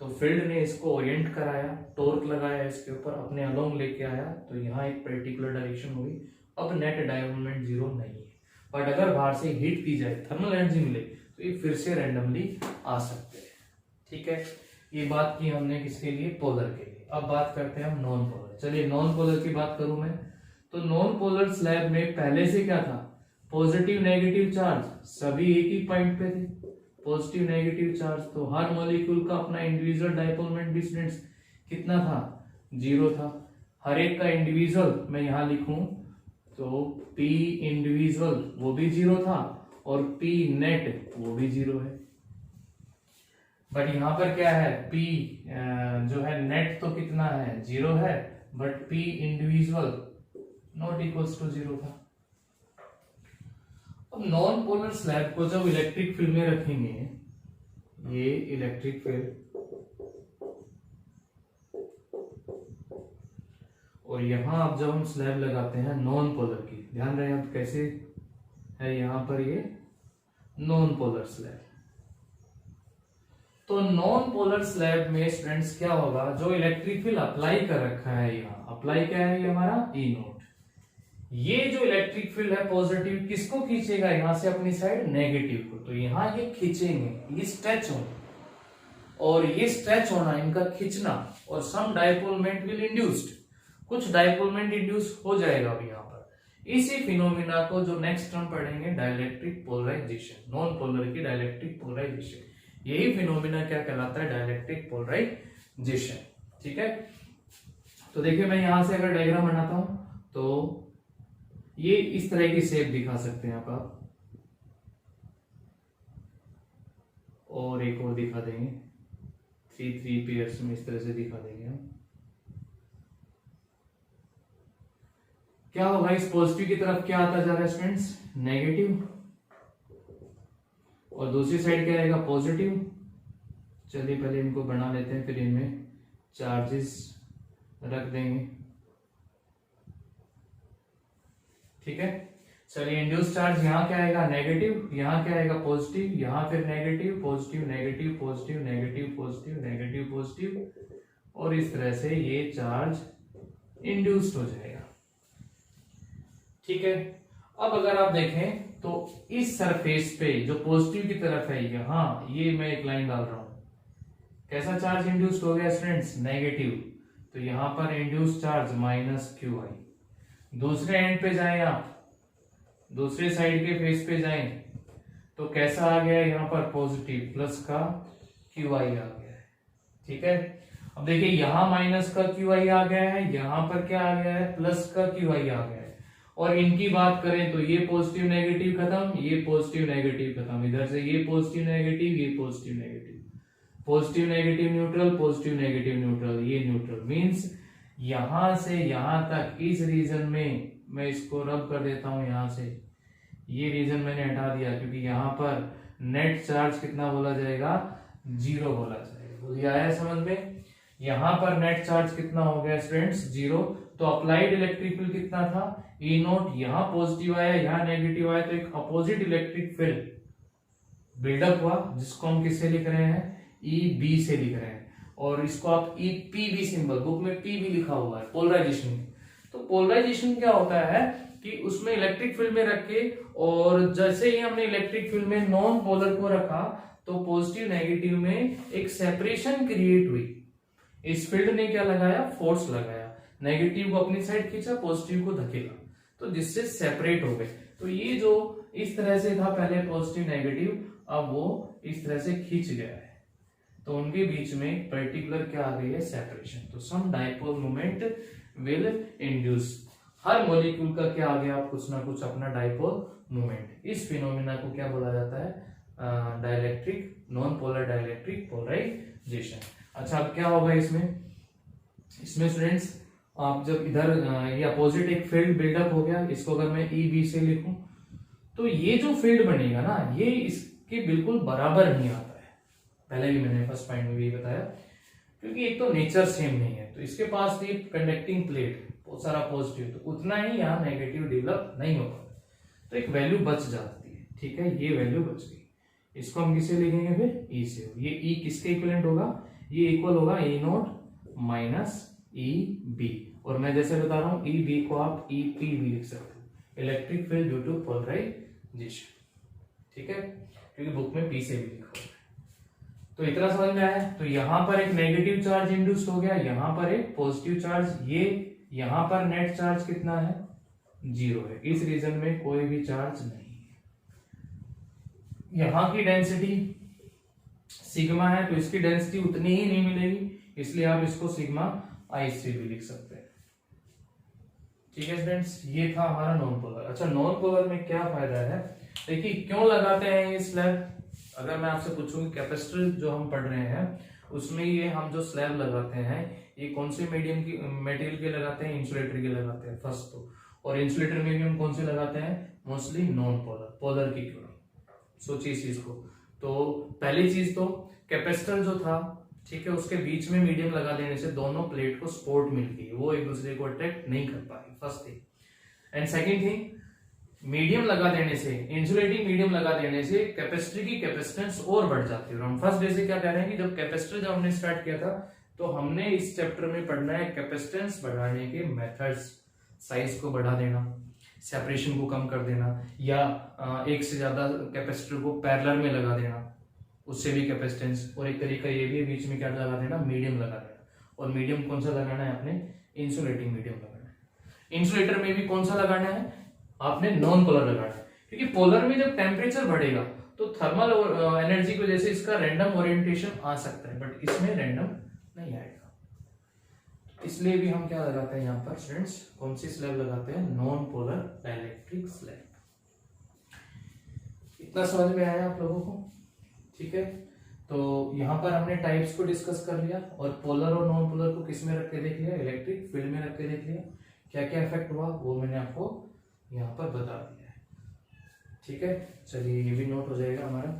तो फील्ड ने इसको ओरिएंट कराया, टॉर्क लगाया इसके ऊपर, अपने अलोंग लेके आया, तो यहाँ एक पर्टिकुलर डायरेक्शन हुई। अब नेट डाइपोलमेंट जीरो नहीं है, बट अगर बाहर से हीट दी जाए, थर्मल एनर्जी मिले, तो ये फिर से रैंडमली आ सकते हैं। ठीक है, ये बात की हमने किसके लिए, पोलर के लिए। अब बात करते हैं हम नॉन पोलर। चलिए नॉन पोलर की बात करूं मैं, तो नॉन पोलर स्लैब में पहले से क्या था, पॉजिटिव नेगेटिव चार्ज सभी एक ही पॉइंट पे थे, पॉजिटिव नेगेटिव चार्ज, तो हर मॉलिक्यूल का अपना इंडिविजुअल डाइपोलमेंट भी स्टूडेंट्स कितना था, जीरो था। हर एक का इंडिविजुअल मैं यहां लिखूं तो P इंडिविजुअल वो भी जीरो था, और P नेट वो भी जीरो है। बट यहां पर क्या है, P जो है नेट तो कितना है, जीरो है, but P individual not equals to zero था। अब नॉन पोलर स्लैब को जब इलेक्ट्रिक फील्ड में रखेंगे, ये इलेक्ट्रिक फील्ड, और यहां अब जब हम स्लैब लगाते हैं नॉन पोलर की, ध्यान रहे अब कैसे है, यहां पर ये नॉन पोलर स्लैब। तो नॉन पोलर स्लैब में स्टूडेंट्स क्या होगा, जो इलेक्ट्रिक फील्ड अप्लाई कर रखा है, यहाँ अप्लाई क्या है, ये हमारा ई नोट, ये जो इलेक्ट्रिक फील्ड है पॉजिटिव किसको खींचेगा, यहां से अपनी साइड नेगेटिव को, तो यहां ये खींचेंगे, ये स्ट्रेच होंगे, और ये स्ट्रेच होना, इनका खींचना, और सम डाइपोलमेंट विल इंड्यूस्ड, कुछ डाइपोलमेंट इंड्यूस हो जाएगा अभी यहाँ पर। इसी फिनोमिना को जो नेक्स्ट हम पढ़ेंगे, डाइलेक्ट्रिक पोलराइजेशन, नॉन पोलर की डाइलेक्ट्रिक पोलराइजेशन, यही फिनोमिना क्या कहलाता है, डाइलेक्ट्रिक पोलराइजेशन। ठीक है, तो देखिए मैं यहां से अगर डायग्राम बनाता हूं तो ये इस तरह की शेप दिखा सकते हैं आप, और एक और दिखा देंगे, 3 पेयर्स में इस तरह से दिखा देंगे हम। क्या होगा, इस पॉजिटिव की तरफ क्या आता जा रहा है स्टूडेंट्स, नेगेटिव, और दूसरी साइड क्या आएगा, पॉजिटिव। चलिए पहले इनको बना लेते हैं, फिर इनमें चार्जेस रख देंगे। ठीक है, चलिए इंड्यूस चार्ज यहाँ क्या आएगा, नेगेटिव, यहाँ क्या आएगा, पॉजिटिव, यहाँ फिर negative positive negative positive negative positive negative positive, और इस तरह से ये चार्ज इंड्यूस्ड हो जाएगा। ठीक है, अब अगर आप देखें तो इस सरफेस पे जो पॉजिटिव की तरफ है, यहाँ ये मैं एक लाइन डाल रहा हूं, कैसा चार्ज इंड्यूस्ड हो गया स्टूडेंट्स, नेगेटिव, तो यहां पर induced charge minus Q I. दूसरे एंड पे जाएं आप, दूसरे साइड के फेस पे जाएं तो कैसा आ गया, यहाँ पर पॉजिटिव प्लस का क्यू आई आ गया है। ठीक है, अब देखिए यहाँ माइनस का क्यू आई आ गया है, यहाँ पर क्या आ गया है, प्लस का क्यू आई आ गया है, और इनकी बात करें तो ये पॉजिटिव नेगेटिव खत्म, ये पॉजिटिव नेगेटिव खत्म, इधर से ये पॉजिटिव नेगेटिव, ये positive negative, positive negative neutral, positive negative neutral, ये न्यूट्रल मींस यहां से यहां तक इस रीजन में मैं इसको रब कर देता हूं, यहां से ये रीजन मैंने हटा दिया क्योंकि यहां पर नेट चार्ज कितना बोला जाएगा, 0 बोला जाएगा। ये आया समझ में? यहां पर नेट चार्ज कितना हो गया स्टूडेंट्स, 0। तो अप्लाइड इलेक्ट्रिक फील्ड कितना था, ई नोट। यहां पॉजिटिव आया, यहां नेगेटिव आया, तो एक अपोजिट इलेक्ट्रिक फील्ड बिल्डअप हुआ, जिसको हम किससे लिख रहे हैं, ई बी से लिख रहे हैं। और इसको आप E P B symbol, book में पी भी लिखा हुआ है, पोलराइजेशन। तो पोलराइजेशन क्या होता है कि उसमें इलेक्ट्रिक फील्ड में रख के, और जैसे ही हमने इलेक्ट्रिक फील्ड में नॉन पोलर को रखा तो पॉजिटिव नेगेटिव में एक सेपरेशन क्रिएट हुई। इस फील्ड ने क्या लगाया, फोर्स लगाया, नेगेटिव को अपनी साइड खींचा, पॉजिटिव को धकेला, तो जिससे सेपरेट हो गए। तो ये जो इस तरह से था पहले पॉजिटिव नेगेटिव, अब वो इस तरह से खींच गया है, तो उनके बीच में पर्टिकुलर क्या आ गई है, सेपरेशन। तो some dipole moment will induce, हर मॉलिक्यूल का क्या आ गया, कुछ ना कुछ अपना डाइपोल मोमेंट। इस फिनोमिना को क्या बोला जाता है, dielectric, non polar dielectric polarisation. अच्छा, अब क्या होगा इसमें स्टूडेंट्स, आप जब इधर ये अपोजिट एक फील्ड बिल्डअप हो गया, इसको अगर मैं ई बी से लिखूं तो ये जो फील्ड बनेगा ना, ये इसके बिल्कुल बराबर नहीं आता है। पहले भी मैंने फर्स्ट पॉइंट में भी बताया, क्योंकि एक तो नेचर सेम नहीं है। तो इसके पास थी कंडक्टिंग प्लेट, बहुत सारा पॉजिटिव, तो उतना ही यहाँ नेगेटिव डेवलप नहीं होता, तो एक वैल्यू बच जाती है। ठीक है, ये वैल्यू बच गई, इसको हम किसे लिखेंगे फिर, ई से। ये ई किसके इक्विवेलेंट होगा, ये इक्वल होगा E naught minus E B, और मैं जैसे बता रहा हूं ई बी को आप ई पी भी लिख सकते हो, electric field due to polarisation. ठीक है, क्योंकि बुक में पी से भी लिखा हुआ है। तो इतना समझ में आया। तो यहां पर एक नेगेटिव चार्ज इंड्यूस हो गया, यहां पर एक पॉजिटिव चार्ज, ये यहां पर नेट चार्ज कितना है, 0 है, इस रीजन में कोई भी चार्ज नहीं है। यहां की डेंसिटी सिग्मा है, तो इसकी डेंसिटी उतनी ही नहीं मिलेगी, इसलिए आप इसको सिग्मा आई से भी लिख सकते हैं। ठीक है स्टूडेंट्स, ये था हमारा नॉन पोलर। अच्छा, नॉन पोलर में क्या फायदा है, देखिए क्यों लगाते हैं ये स्लैब। अगर मैं आपसे पूछूं कैपेसिटर जो हम पढ़ रहे हैं उसमें ये हम जो स्लैब लगाते हैं, ये कौन से मीडियम की मटेरियल के लगाते हैं, इंसुलेटर के लगाते हैं फर्स्ट तो। और इंसुलेटर में भी हम कौन से लगाते हैं, मोस्टली नॉन पोलर, पोलर की क्यों नहीं, सोचिए इस चीज को। तो पहली चीज तो कैपेसिटर जो था, ठीक है, उसके बीच में मीडियम लगा देने से दोनों प्लेट को सपोर्ट मिलती है, वो एक दूसरे को अट्रैक्ट नहीं कर पाएगी, first thing. And second thing, medium लगा देने से, इंसुलेटिंग मीडियम लगा देने से कैपेसिटर की कैपेसिटेंस और बढ़ जाती है। हम फर्स्ट डे से क्या कह रहे हैं कि जब कैपेसिटर जब हमने स्टार्ट किया था तो हमने इस चैप्टर में पढ़ना है कैपेसिटेंस बढ़ाने के मेथड्स, साइज को बढ़ा देना, सेपरेशन को कम कर देना, या एक से ज्यादा कैपेसिटर को पैरेलल में लगा देना, उससे भी कैपेसिटेंस। और एक तरीका ये भी है बीच में क्या लगा देना, मीडियम लगा देना। और मीडियम कौन सा लगाना है आपने, इंसुलेटिंग मीडियम लगाना है। इंसुलेटर में भी कौन सा लगाना है आपने, नॉन पोलर लगाना है, क्योंकि पोलर में जब टेम्परेचर बढ़ेगा तो थर्मल एनर्जी की वजह से इसका रैंडम ओरिएंटेशन आ सकता है, बट इसमें रैंडम नहीं आएगा। इसलिए भी हम क्या लगाते हैं यहाँ पर स्टूडेंट्स, कौन सी स्लैब लगाते हैं, नॉन पोलर डाइलेक्ट्रिक स्लैब। इतना समझ में आया आप लोगों को? ठीक है, तो यहाँ पर हमने टाइप्स को डिस्कस कर लिया, और पोलर और नॉन पोलर को किस में रख के देख लिया, इलेक्ट्रिक फील्ड में रख के देख लिया। क्या क्या इफेक्ट हुआ वो मैंने आपको यहाँ पर बता दिया है। ठीक है, चलिए ये भी नोट हो जाएगा हमारा।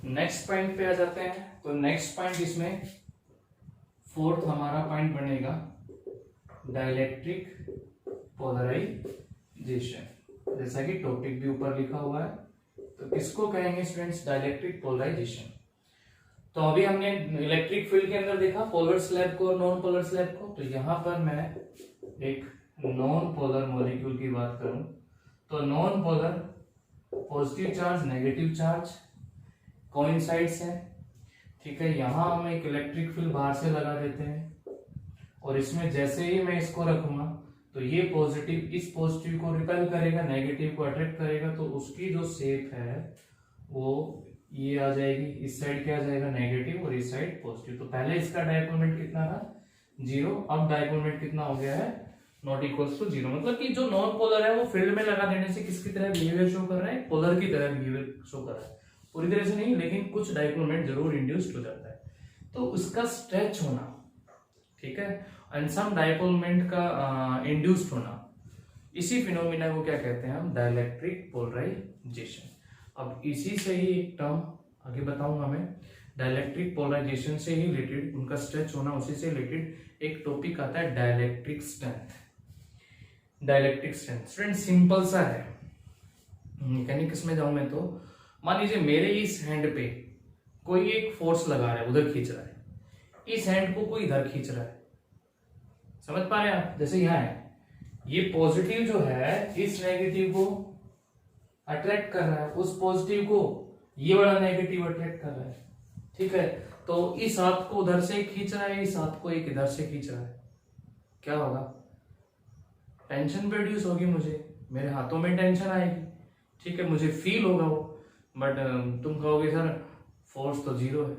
नेक्स्ट पॉइंट पे आ जाते हैं। तो नेक्स्ट पॉइंट इसमें फोर्थ हमारा पॉइंट बनेगा डाइलेक्ट्रिक पोलराइजेशन, जैसा कि टॉपिक भी ऊपर लिखा हुआ है। तो किसको कहेंगे स्टूडेंट्स, डाइलेक्ट्रिक पोलराइजेशन। तो अभी हमने इलेक्ट्रिक फील्ड के अंदर देखा पोलर स्लैब को और नॉन पोलर स्लैब को। तो यहां पर मैं एक नॉन पोलर मॉलिक्यूल की बात करूं तो non polar, positive charge negative charge coincides है। ठीक है, यहां हम एक इलेक्ट्रिक फील्ड बाहर से लगा देते हैं, और इसमें जैसे ही मैं इसको रखूंगा तो ये पॉजिटिव इस पॉजिटिव को रिपेल करेगा, नेगेटिव को अट्रैक्ट करेगा, तो उसकी जो शेप है वो ये आ जाएगी। इस साइड क्या आ जाएगा, नेगेटिव, और इस साइड पॉजिटिव। तो पहले इसका डायपोल मोमेंट कितना था, 0, अब डायपोल मोमेंट कितना हो गया है, नॉट इक्वल्स टू 0। मतलब कि जो नॉन पोलर है वो फील्ड में लगा देने से किसकी तरह बिहेवियर शो कर रहा है, पोलर की तरह बिहेवियर शो कर रहा है। पूरी तरह से नहीं, लेकिन कुछ डाइपोल मोमेंट जरूर इंड्यूस्ड हो जाता है, तो उसका स्ट्रेच होना, ठीक है, एंड सम डाइपोल मोमेंट का इंड्यूस्ड होना, इसी फिनोमिना को क्या कहते हैं हम, डाइलेक्ट्रिक पोलराइजेशन। अब इसी से ही एक टर्म आगे बताऊंगा मैं, डाइलेक्ट्रिक पोलराइजेशन से ही रिलेटेड, उनका स्ट्रेच होना, उसी से रिलेटेड एक टॉपिक आता है dielectric strength. Dielectric strength student simple सा है, मैकेनिक्स में जाऊं मैं तो, मान लीजिए मेरे इस हैंड पे कोई एक फोर्स लगा रहा है, उधर खींच रहा है, इस हैंड को कोई इधर खींच रहा है, समझ पा रहे हैं आप, जैसे यहाँ है, ये पॉजिटिव जो है इस नेगेटिव को अट्रैक्ट कर रहा है, उस पॉजिटिव को ये वाला नेगेटिव अट्रैक्ट कर रहा है, ठीक है, तो इस हाथ को उधर से खींच रहा है, इस हाथ को एक इधर से खींच रहा है, क्या होगा, टेंशन प्रोड्यूस होगी, मुझे मेरे हाथों में टेंशन आएगी, ठीक है, मुझे फील होगा वो, बट तुम कहोगे सर फोर्स तो जीरो है,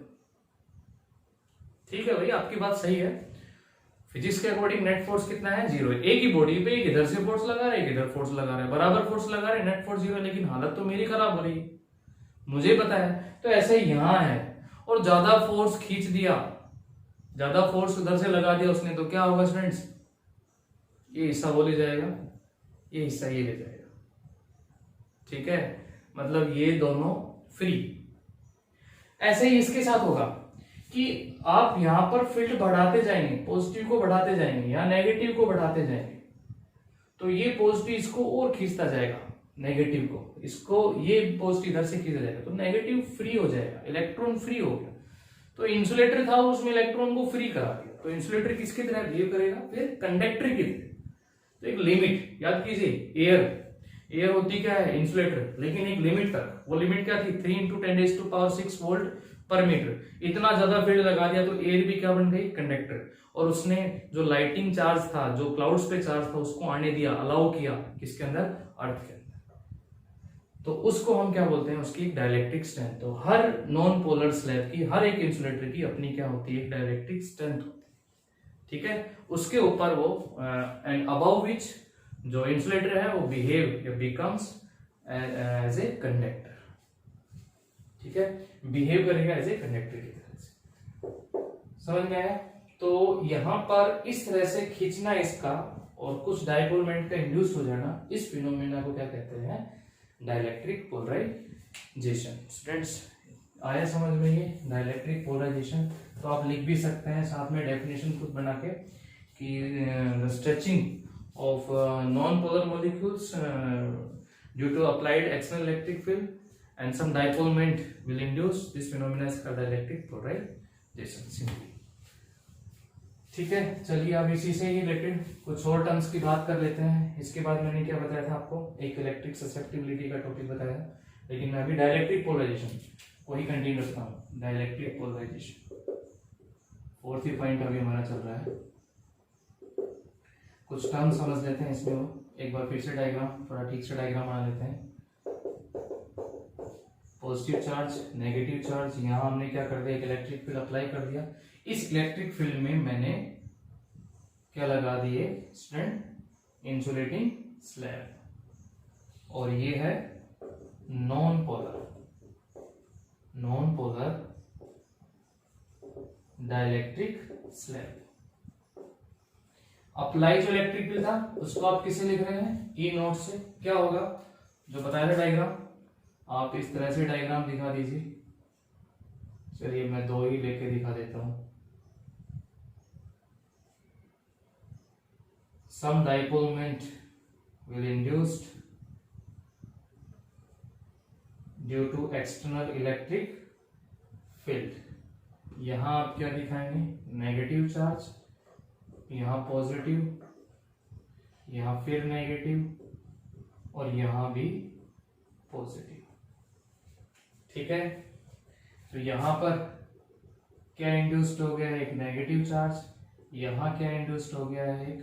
ठीक है भाई, आपकी बात सही है, फिजिक्स के अकॉर्डिंग नेट फोर्स कितना है, जीरो है, एक ही बॉडी पे एक इधर से फोर्स लगा रहा है, एक इधर फोर्स लगा रहा है, बराबर फोर्स लगा रहे हैं, नेट फोर्स जीरो है, लेकिन हालत तो मेरी खराब हो रही है, मुझे पता है, तो ऐसे ही यहां है, और ज्यादा फोर्स खींच दिया, ज्यादा फोर्स उधर से लगा दिया उसने, तो क्या होगा स्टूडेंट्स, ये हिस्सा वो ले जाएगा, ये हिस्सा ये ले जाएगा, ठीक है, मतलब ये दोनों फ्री। ऐसे ही इसके साथ होगा कि आप यहां पर फील्ड बढ़ाते जाएंगे, पॉजिटिव को बढ़ाते जाएंगे या नेगेटिव को बढ़ाते जाएंगे, तो ये पॉजिटिव इसको और खींचता जाएगा, नेगेटिव को, इसको ये पॉजिटिव इधर से खींचा जाएगा, तो नेगेटिव फ्री हो जाएगा, इलेक्ट्रॉन फ्री हो गया, तो इंसुलेटर था उसमें इलेक्ट्रॉन को फ्री करा दिया, तो इंसुलेटर किसकी तरह बिहेव करेगा, फिर कंडक्टर की तरह, तो एक लिमिट याद कीजिए, एयर होती क्या है, इंसुलेटर, लेकिन एक लिमिट तक, वो लिमिट क्या थी, 3 × 10⁻⁶ वोल्ट पर मीटर, इतना ज्यादा फील्ड लगा दिया तो एयर भी क्या बन गई, कंडक्टर, और उसने जो लाइटिंग चार्ज था, जो क्लाउड्स पे चार्ज था, उसको आने दिया, अलाउ किया, किसके अंदर, अर्थ के अंदर, तो उसको हम क्या बोलते हैं, उसकी डाइलेक्ट्रिक स्ट्रेंथ। तो हर नॉन पोलर स्लैब की, हर एक इंसुलेटर की अपनी क्या होती है, एक डाइलेक्ट्रिक स्ट्रेंथ होती है, ठीक है, उसके ऊपर वो एंड अबाउ विच जो इंसुलेटर है वो बिहेव या बिकम्स एज ए कंडक्टर, ठीक है, बिहेव करेगा एज ए कंडक्टर की तरह से, समझ में आया। तो यहां पर इस तरह से खींचना इसका और कुछ डाइपोल मोमेंट का इंड्यूस हो जाना, इस फिनोमेना को क्या कहते हैं, डाइलेक्ट्रिक पोलराइजेशन। स्टूडेंट्स आया समझ में ये डाइलेक्ट्रिक पोलराइजेशन, तो आप लिख भी सकते हैं साथ में डेफिनेशन खुद बना के कि stretching of non-polar molecules due to applied external electric field and some dipole moment will induce this phenomena is called dielectric polarization simply, ठीक है। चलिए अब इसी से ही रिलेटेड कुछ और टर्म्स की बात कर लेते हैं। इसके बाद मैंने क्या बताया था आपको, एक इलेक्ट्रिक ससेप्टिबिलिटी का टॉपिक बताया, लेकिन मैं अभी डाइलेक्ट्रिक पोलराइजेशन को ही कंटिन्यू रखता हूँ। डाइलेक्ट्रिक पोलराइजेशन फोर्थ ही पॉइंट अभी हमारा चल रहा है। कुछ टर्म समझ लेते हैं इसमें, वो एक बार फिर से डायग्राम, थोड़ा ठीक से डायग्राम बना लेते हैं। पॉजिटिव चार्ज, नेगेटिव चार्ज, यहां हमने क्या कर दिया, एक इलेक्ट्रिक फील्ड अप्लाई कर दिया। इस इलेक्ट्रिक फील्ड में मैंने क्या लगा दिए स्टूडेंट, इंसुलेटिंग स्लैब, और ये है non polar dielectric slab. Apply जो इलेक्ट्रिक फील्ड था उसको आप किसे लिख रहे हैं, ई नोट से। क्या होगा जो बताया था डायग्राम, आप इस तरह से डायग्राम दिखा दीजिए। चलिए मैं दो ही लेके दिखा देता हूं। Some dipole moment will induced due to external electric field. यहां आप क्या दिखाएंगे, नेगेटिव चार्ज, यहां पॉजिटिव, यहां फिर नेगेटिव, और यहां भी पॉजिटिव, ठीक है। तो यहां पर क्या इंड्यूस्ड हो गया है, एक नेगेटिव चार्ज, यहां क्या इंड्यूस्ड हो गया है, एक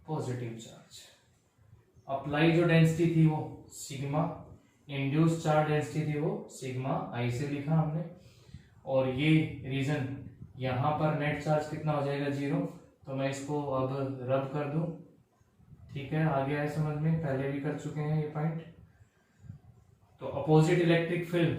पॉजिटिव चार्ज। अप्लाई जो डेंसिटी थी वो सिग्मा, इंड्यूस्ड चार्ज डेंसिटी थी वो सिग्मा आई से लिखा हमने, और ये रीजन यहां पर नेट चार्ज कितना हो जाएगा, 0। तो मैं इसको अब रब कर दूं, ठीक है, आ गया है समझ में, पहले भी कर चुके हैं ये पॉइंट। तो अपोजिट इलेक्ट्रिक फील्ड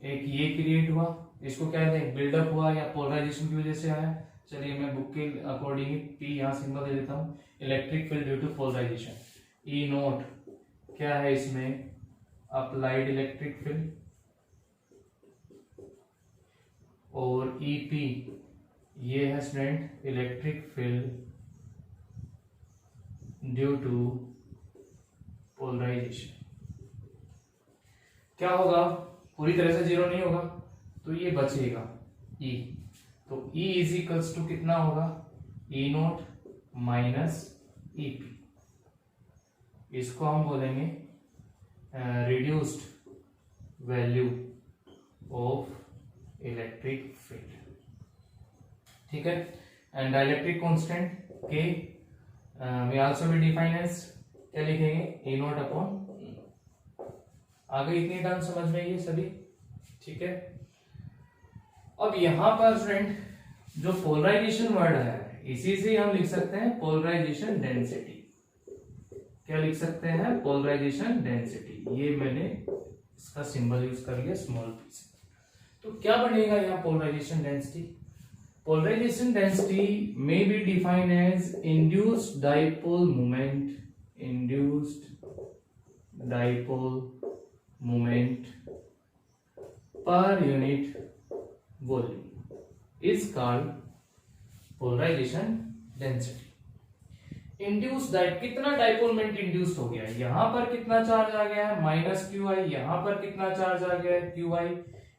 एक ये क्रिएट हुआ, इसको क्या कहते हैं, बिल्डअप हुआ या पोलराइजेशन की वजह से आया। चलिए मैं बुक के अकॉर्डिंग पी यहाँ सिंबल दे देता हूँ, electric field due to polarisation. E naught क्या है इसमें, अप्लाइड इलेक्ट्रिक फील्ड, और ई पी ये है student electric field due to polarisation. क्या होगा, पूरी तरह से जीरो नहीं होगा तो ये बचेगा E, तो E इज इक्वल्स टू कितना होगा, E naught minus E P, इसको हम बोलेंगे reduced value of electric field. ठीक है, and dielectric constant K we also be define as, क्या लिखेंगे, ए नोट अपॉन। आगे इतनी टर्म समझ में ये सभी, ठीक है। अब यहां पर फ्रेंड जो पोलराइजेशन वर्ड है, इसी से हम लिख सकते हैं पोलराइजेशन डेंसिटी। क्या लिख सकते हैं, पोलराइजेशन डेंसिटी। ये मैंने इसका सिंबल यूज कर लिया स्मॉल पी से। तो क्या बनेगा यहाँ polarisation density, polarisation density may be defined as induced dipole moment, induced dipole moment per unit volume is called polarization density. Induce कितना डाइपोल मोमेंट इंड्यूस हो गया, यहां पर कितना चार्ज आ गया है माइनस क्यू आई, यहां पर कितना चार्ज आ गया है क्यू आई,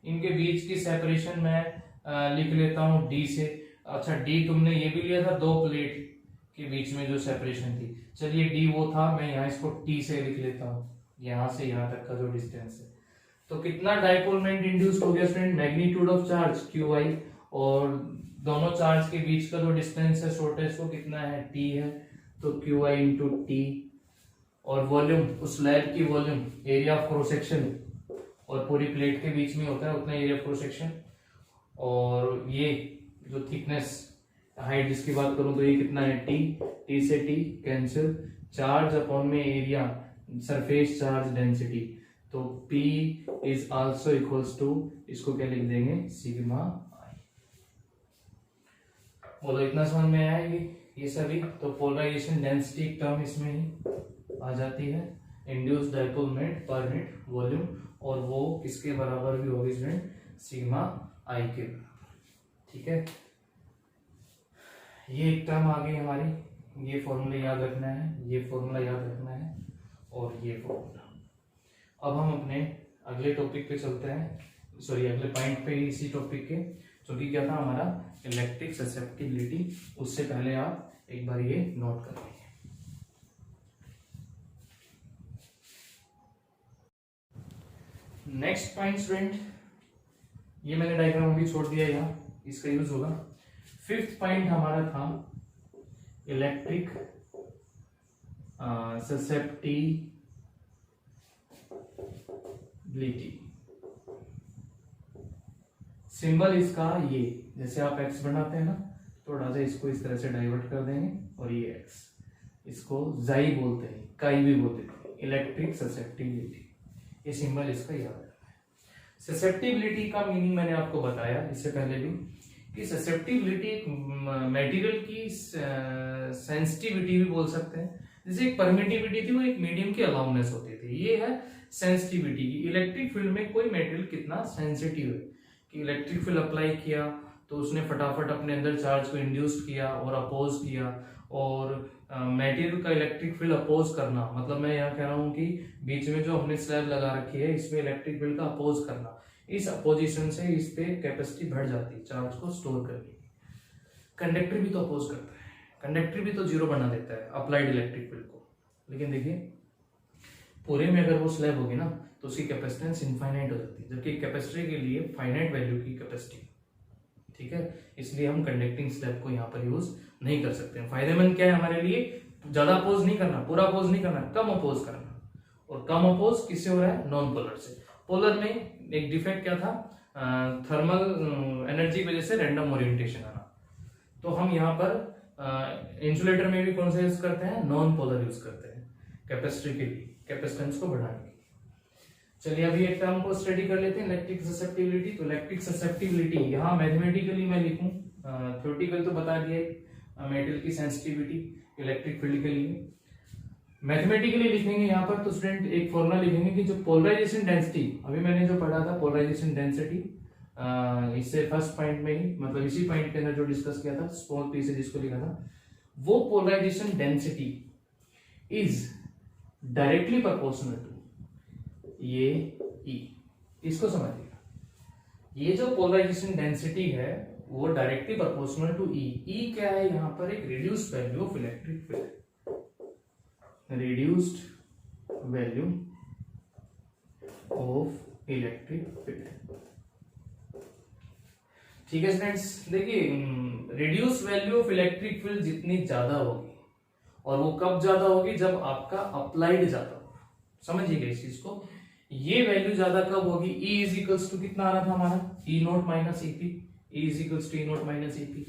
इनके बीच की सेपरेशन मैं लिख लेता हूं डी से। अच्छा डी तुमने ये भी लिया था, दो प्लेट के बीच में जो सेपरेशन थी, चलिए डी वो था, मैं यहाँ इसको टी से लिख लेता हूँ, यहां से यहां तक का जो डिस्टेंस है। तो कितना डाइपोल मोमेंट इंड्यूस हो गया student, magnitude of charge Q I, और दोनों चार्ज के बीच का जो डिस्टेंस है शॉर्टेस्ट वो कितना है, टी है, तो क्यू आई इंटू टी, और वॉल्यूम उस स्लैब की volume, area of cross section, और पूरी प्लेट के बीच में होता है उतना एरिया ऑफ क्रॉस सेक्शन, और ये जो थिकनेस हाइट जिसकी बात करूं तो ये कितना है टी, टी से टी कैंसिल, चार्ज अपॉन में एरिया सरफेस चार्ज डेंसिटी, तो P is also equals to, इसको क्या लिख देंगे, सिग्मा आई। बोलो इतना समझ में आया ये सभी। तो पोलराइजेशन डेंसिटी टर्म इसमें ही आ जाती है, induced dipole moment per unit volume, और वो किसके बराबर भी होगी स्टूडेंट, सिग्मा आई के बराबर। ठीक है, ये एक टर्म आ गई हमारी, ये फॉर्मूला याद रखना है, ये फॉर्मूला याद रखना है, और ये फॉर्मूला। अब हम अपने अगले टॉपिक पे चलते हैं, सॉरी अगले पॉइंट पे इसी टॉपिक के, जो कि क्या था हमारा इलेक्ट्रिक ससेप्टिबिलिटी। उससे पहले आप एक बार ये नोट कर लीजिए। नेक्स्ट पॉइंट स्टूडेंट, ये मैंने डायग्राम भी छोड़ दिया यहाँ, इसका यूज होगा। फिफ्थ पॉइंट हमारा था इलेक्ट्रिक ससेप्टिबिलिटी। सिंबल इसका ये, जैसे आप एक्स बनाते हैं ना, थोड़ा सा इसको इस तरह से डाइवर्ट कर देंगे, और ये एक्स, इसको जाई बोलते हैं, काई भी बोलते हैं, इलेक्ट्रिक ससेप्टिबिलिटी, ये सिंबल इसका याद रखना है। ससेप्टिबिलिटी का मीनिंग मैंने आपको बताया इससे पहले भी, कि ससेप्टिबिलिटी एक मटेरियल की सेंसिटिविटी भी बोल सकते हैं, जैसे एक परमिटिविटी थी वो एक मीडियम की अलाउनेस होती थी, ये है सेंसिटिविटी की। इलेक्ट्रिक फील्ड में कोई मटेरियल कितना सेंसिटिव है, कि इलेक्ट्रिक फील्ड अप्लाई किया तो उसने फटाफट अपने अंदर चार्ज को इंड्यूस किया और अपोज किया, और मटेरियल का इलेक्ट्रिक फील्ड अपोज करना, मतलब मैं यहाँ कह रहा हूँ कि बीच में जो हमने स्लैब लगा रखी है इसमें इलेक्ट्रिक फील्ड का अपोज करना, इस अपोजिशन से इस पे कैपेसिटी बढ़ जाती है चार्ज को स्टोर करने की। कंडक्टर भी तो अपोज करता है, कंडक्टर भी तो जीरो बना देता है अप्लाइड इलेक्ट्रिक फील्ड को, लेकिन देखिए पूरे में अगर वो स्लैब होगी ना तो उसकी कैपेसिटेंस इनफाइनाइट हो जाती है, जबकि कैपेसिटर के लिए फाइनाइट वैल्यू की कैपेसिटी। ठीक है, इसलिए हम कंडक्टिंग स्लैब को यहाँ पर यूज नहीं कर सकते। फायदेमंद क्या है हमारे लिए, ज्यादा अपोज नहीं करना, पूरा अपोज नहीं करना, कम अपोज करना, और कम अपोज किससे हो रहा है, नॉन पोलर से। पोलर में एक डिफेक्ट क्या था, थर्मल एनर्जी की वजह से रैंडम ओरिएंटेशन आना, तो हम यहाँ पर इंसुलेटर में भी कौन सा यूज करते हैं, नॉन पोलर यूज करते हैं कैपेसिटर के लिए, कैपेसिटेंस को बढ़ाने के लिए। चलिए अभी एक टर्म को स्टडी कर लेते हैं, इलेक्ट्रिक ससेप्टिबिलिटी। तो इलेक्ट्रिक ससेप्टिबिलिटी यहाँ मैथमेटिकली मैं लिखूं, थ्योरेटिकल तो बता दिया मेटल की सेंसिटिविटी इलेक्ट्रिक फील्ड के लिए, मैथमेटिकली लिखेंगे यहाँ पर। तो स्टूडेंट एक फॉर्मूला लिखेंगे कि जो पोलराइजेशन डेंसिटी, अभी मैंने जो पढ़ा था पोलराइजेशन डेंसिटी, इससे फर्स्ट पॉइंट में ही, मतलब इसी पॉइंट के अंदर जो डिस्कस किया था स्मॉल पी से जिसको लिखा था, वो polarisation density is directly proportional to ये E, इसको समझिएगा। ये जो पोलराइजेशन डेंसिटी है वो directly proportional to E। E क्या है यहाँ पर? एक reduced value of electric field, reduced value of electric field. ठीक है स्टूडेंट्स, देखिए reduce value of electric field जितनी ज्यादा होगी, और वो कब ज्यादा होगी? जब आपका अप्लाइड ज्यादा होगा। समझिएगा इस चीज को, ये वैल्यू ज्यादा कब होगी? E इज इक्वल्स टू कितना आ रहा था हमारा? E naught minus E P, E is equals to E naught minus E P.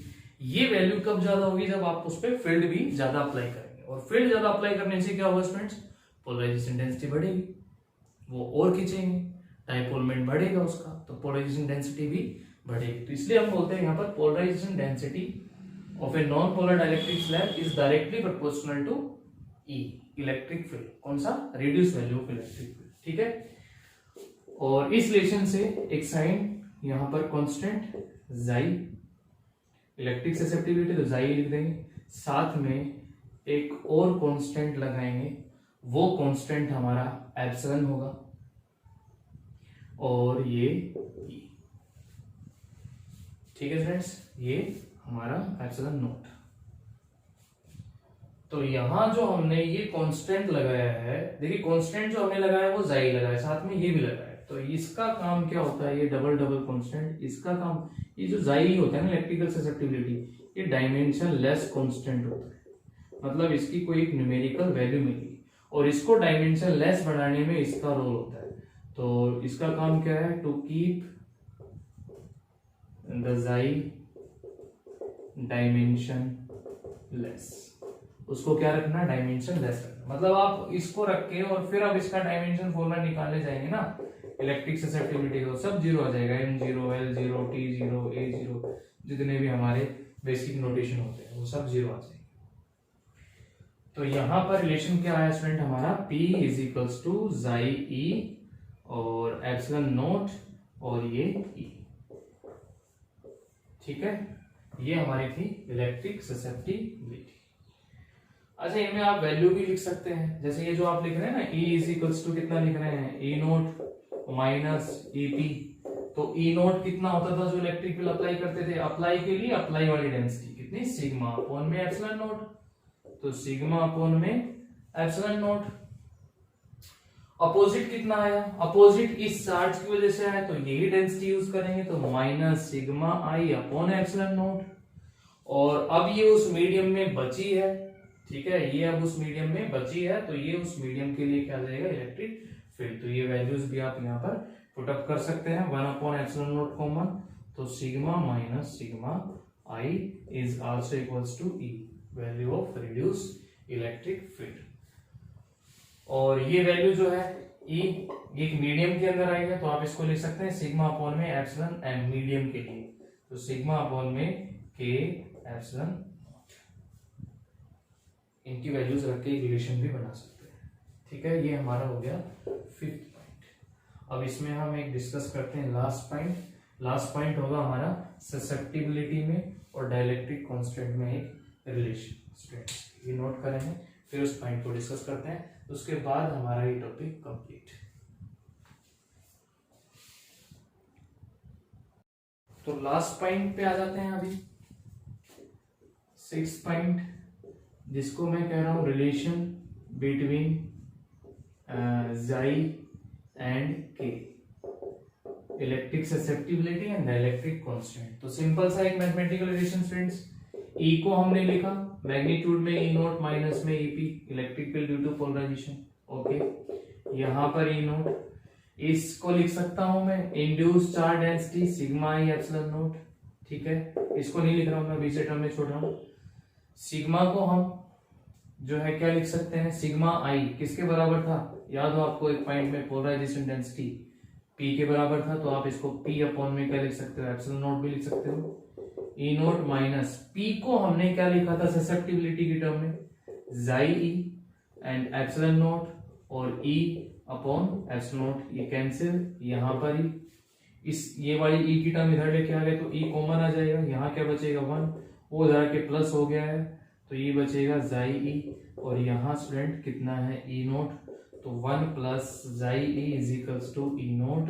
ये वैल्यू कब ज्यादा होगी? जब आप उस पर फील्ड भी ज्यादा अप्लाई करेंगे, और फील्ड ज्यादा अप्लाई करने से क्या होगा स्टूडेंट्स? पोलराइजेशन डेंसिटी बढ़ेगी, वो और खींचेंगे, डाइपोल मोमेंट बढ़ेगा उसका, तो पोलराइजेशन डेंसिटी भी बढ़ेगी। तो इसलिए हम बोलते हैं यहाँ पर polarisation density of a non polar dielectric slab is directly proportional to E, electric field. कौन सा? Reduce value of electric field. ठीक है, और इस रिलेशन से एक साइन यहां पर कांस्टेंट जाई, इलेक्ट्रिक ससेप्टिबिलिटी तो जाई लिख देंगे, साथ में एक और कांस्टेंट लगाएंगे, वो कांस्टेंट हमारा एप्सिलॉन होगा, और ये E। ठीक है फ्रेंड्स, ये हमारा एप्सिलॉन नोट। तो यहां जो हमने ये कांस्टेंट लगाया है, देखिए कांस्टेंट जो हमने लगाया वो जाई लगाया, साथ में ये भी लगाया, तो इसका काम क्या होता है? ये डबल डबल कांस्टेंट, इसका काम, ये जो जाई होता है ना इलेक्ट्रिकल ससेप्टिबिलिटी, ये डायमेंशन लेस कांस्टेंट होता है, मतलब इसकी कोई एक न्यूमेरिकल वैल्यू मिली, और इसको डायमेंशन लेस बढ़ाने में इसका रोल होता है। तो इसका काम क्या है? टू कीप द जाई डायमेंशन लेस, उसको क्या रखना? डायमेंशन लेस रखना। मतलब आप इसको रख के और फिर अब इसका डायमेंशन फॉर्मूला निकालने जाएंगे ना इलेक्ट्रिक ससेप्टिबिलिटी को, सब जीरो आ जाएगा, M0, L0, T0, A0, जितने भी हमारे बेसिक नोटेशन होते हैं वो सब जीरो आ जाएंगे। तो यहां पर रिलेशन क्या है स्टूडेंट हमारा? P इज इक्वल्स टू जाई E और एप्सिलॉन नोट और ये E। ठीक है, ये हमारी थी इलेक्ट्रिक ससेप्टिबिलिटी। अच्छा, इनमें आप वैल्यू भी लिख सकते हैं, जैसे ये जो आप लिख रहे हैं ना, E इज इक्वल्स टू कितना लिख रहे हैं? E naught minus EP. तो E नोट कितना होता था जो इलेक्ट्रिक फील्ड अप्लाई करते थे? अप्लाई के लिए अप्लाई वाली डेंसिटी कितनी? सिग्मा अपॉन में एप्सिलॉन नोट, तो सिग्मा अपॉन में एप्सिलॉन नोट। अपोजिट कितना आया? अपोजिट इस चार्ज की वजह से आया, तो यही डेंसिटी यूज करेंगे, तो माइनस सिग्मा आई अपॉन एप्सिलॉन नोट। और अब ये उस मीडियम में बची है, ठीक है, ये अब उस मीडियम में बची है, तो ये उस मीडियम के लिए क्या आ जाएगा? Electric field. तो ये वैल्यूज भी आप यहाँ पर पुट अप कर सकते हैं, 1 अपॉन एप्सिलॉन नोट कॉमन, तो sigma minus sigma I is also equals to E, value of reduce electric field. और ये वैल्यू जो है E एक मीडियम के अंदर आएगा, तो आप इसको लिख सकते हैं सिग्मा अपॉन में एप्सिलॉन एम मीडियम के लिए, तो सिग्मा अपॉन में के एप्सिलॉन, इनकी वैल्यूज रख के एक रिलेशन भी बना सकते हैं। ठीक है, ये हमारा हो गया 5th पॉइंट। अब इसमें हम एक डिस्कस करते हैं लास्ट पॉइंट। लास्ट पॉइंट होगा हमारा ससेप्टिबिलिटी में और डाइलेक्ट्रिक कांस्टेंट में एक रिलेशन। स्टूडेंट्स ये नोट करेंगे, फिर उस पॉइंट को डिस्कस करते हैं, उसके बाद हमारा ये टॉपिक कंप्लीट। तो लास्ट पॉइंट पे आ जाते हैं अभी, 6th पॉइंट, जिसको मैं कह रहा हूं रिलेशन बिटवीन जाई एंड के, electric susceptibility and dielectric constant. तो सिंपल सा एक मैथमेटिकल रिलेशन स्टूडेंट्स, E को हमने लिखा मैग्नीट्यूड में E नोट माइनस में EP, electric field due to polarisation. Okay, यहाँ पर E नोट, इसको लिख सकता हूं मैं induce charge density sigma E epsilon naught. ठीक है, इसको नहीं लिख रहा हूं मैं, बीच टर्म में छोड़ रहा हूं। सिग्मा को हम जो है क्या लिख सकते हैं, सिग्मा आई किसके बराबर था, याद हो आपको एक पॉइंट में पोलराइजेशन डेंसिटी P के बराबर था, तो आप इसको P अपॉन में क्या लिख सकते हो, एप्सिलॉन नॉट भी लिख सकते हो। E नॉट माइनस P को हमने क्या लिखा था ससेप्टिबिलिटी की टर्म में, जाई E एंड एप्सिलॉन नॉट, और E अपॉन एप्सिलॉन नॉट, ये कैंसिल, यहाँ पर ही इस ये वाली E की टर्म इधर लेके आ गए तो E कॉमन आ जाएगा, यहाँ क्या बचेगा 1, वो इधर के प्लस हो गया है तो ये बचेगा जाई E, और यहाँ स्टूडेंट कितना है E नोट, तो 1 plus chi E is equals to E naught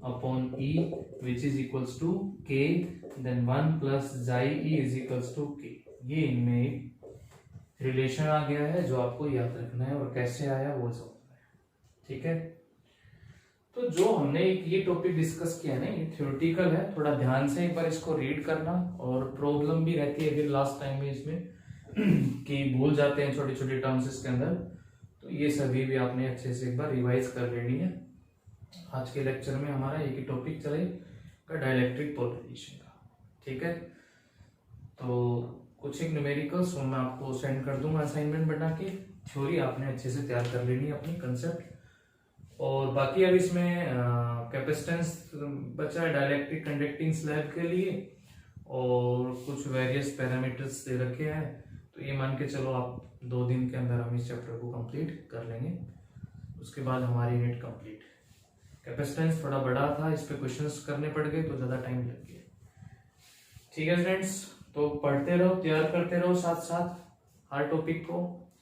upon E which is equals to K, then 1 plus chi E is equals to K। ये इनमें एक रिलेशन आ गया है जो आपको याद रखना है, और कैसे आया वो समझना है, ठीक है। तो जो हमने ये टॉपिक डिस्कस किया ना, ये थ्योरेटिकल है, थोड़ा ध्यान से एक बार इसको रीड करना, और प्रॉब्लम भी रहती है फिर लास्ट टाइम में इसमें कि भूल जाते हैं छोटे छोटे टर्म्स इसके अंदर, तो ये सभी भी आपने अच्छे से एक बार रिवाइज कर लेनी है। आज के लेक्चर में हमारा एक ही टॉपिक चलेगा डाइलेक्ट्रिक पोलराइजेशन का, ठीक है। तो कुछ एक न्यूमेरिकल्स मैं आपको सेंड कर दूंगा असाइनमेंट बना के, थ्योरी आपने अच्छे से तैयार कर लेनी है अपनी कंसेप्ट, और बाकी अब इसमें कैपेसिटेंस बचा है डाइलेक्ट्रिक कंडक्टिंग स्लैब के लिए, और कुछ वेरियस पैरामीटर्स दे रखे हैं, तो ये मान के चलो आप 2 दिन के अंदर हम इस चैप्टर को कंप्लीट कर लेंगे, उसके बाद हमारी यूनिट कंप्लीट। कैपेसिटेंस थोड़ा बड़ा था, इस पे क्वेश्चंस करने पड़ गए तो ज़्यादा टाइम लग गया, ठीक है फ्रेंड्स। तो पढ़ते रहो, तैयार करते रहो साथ साथ हर टॉपिक को,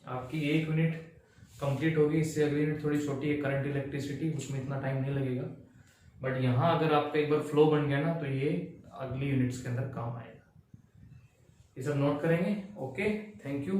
आपकी 1 यूनिट कंप्लीट होगी, इससे अगली यूनिट थोड़ी छोटी है करंट इलेक्ट्रिसिटी, उसमें इतना टाइम नहीं लगेगा, बट यहाँ अगर आपका एक बार फ्लो बन गया ना तो ये अगली यूनिट्स के अंदर काम आएगा, ये सब नोट करेंगे। Okay, thank you.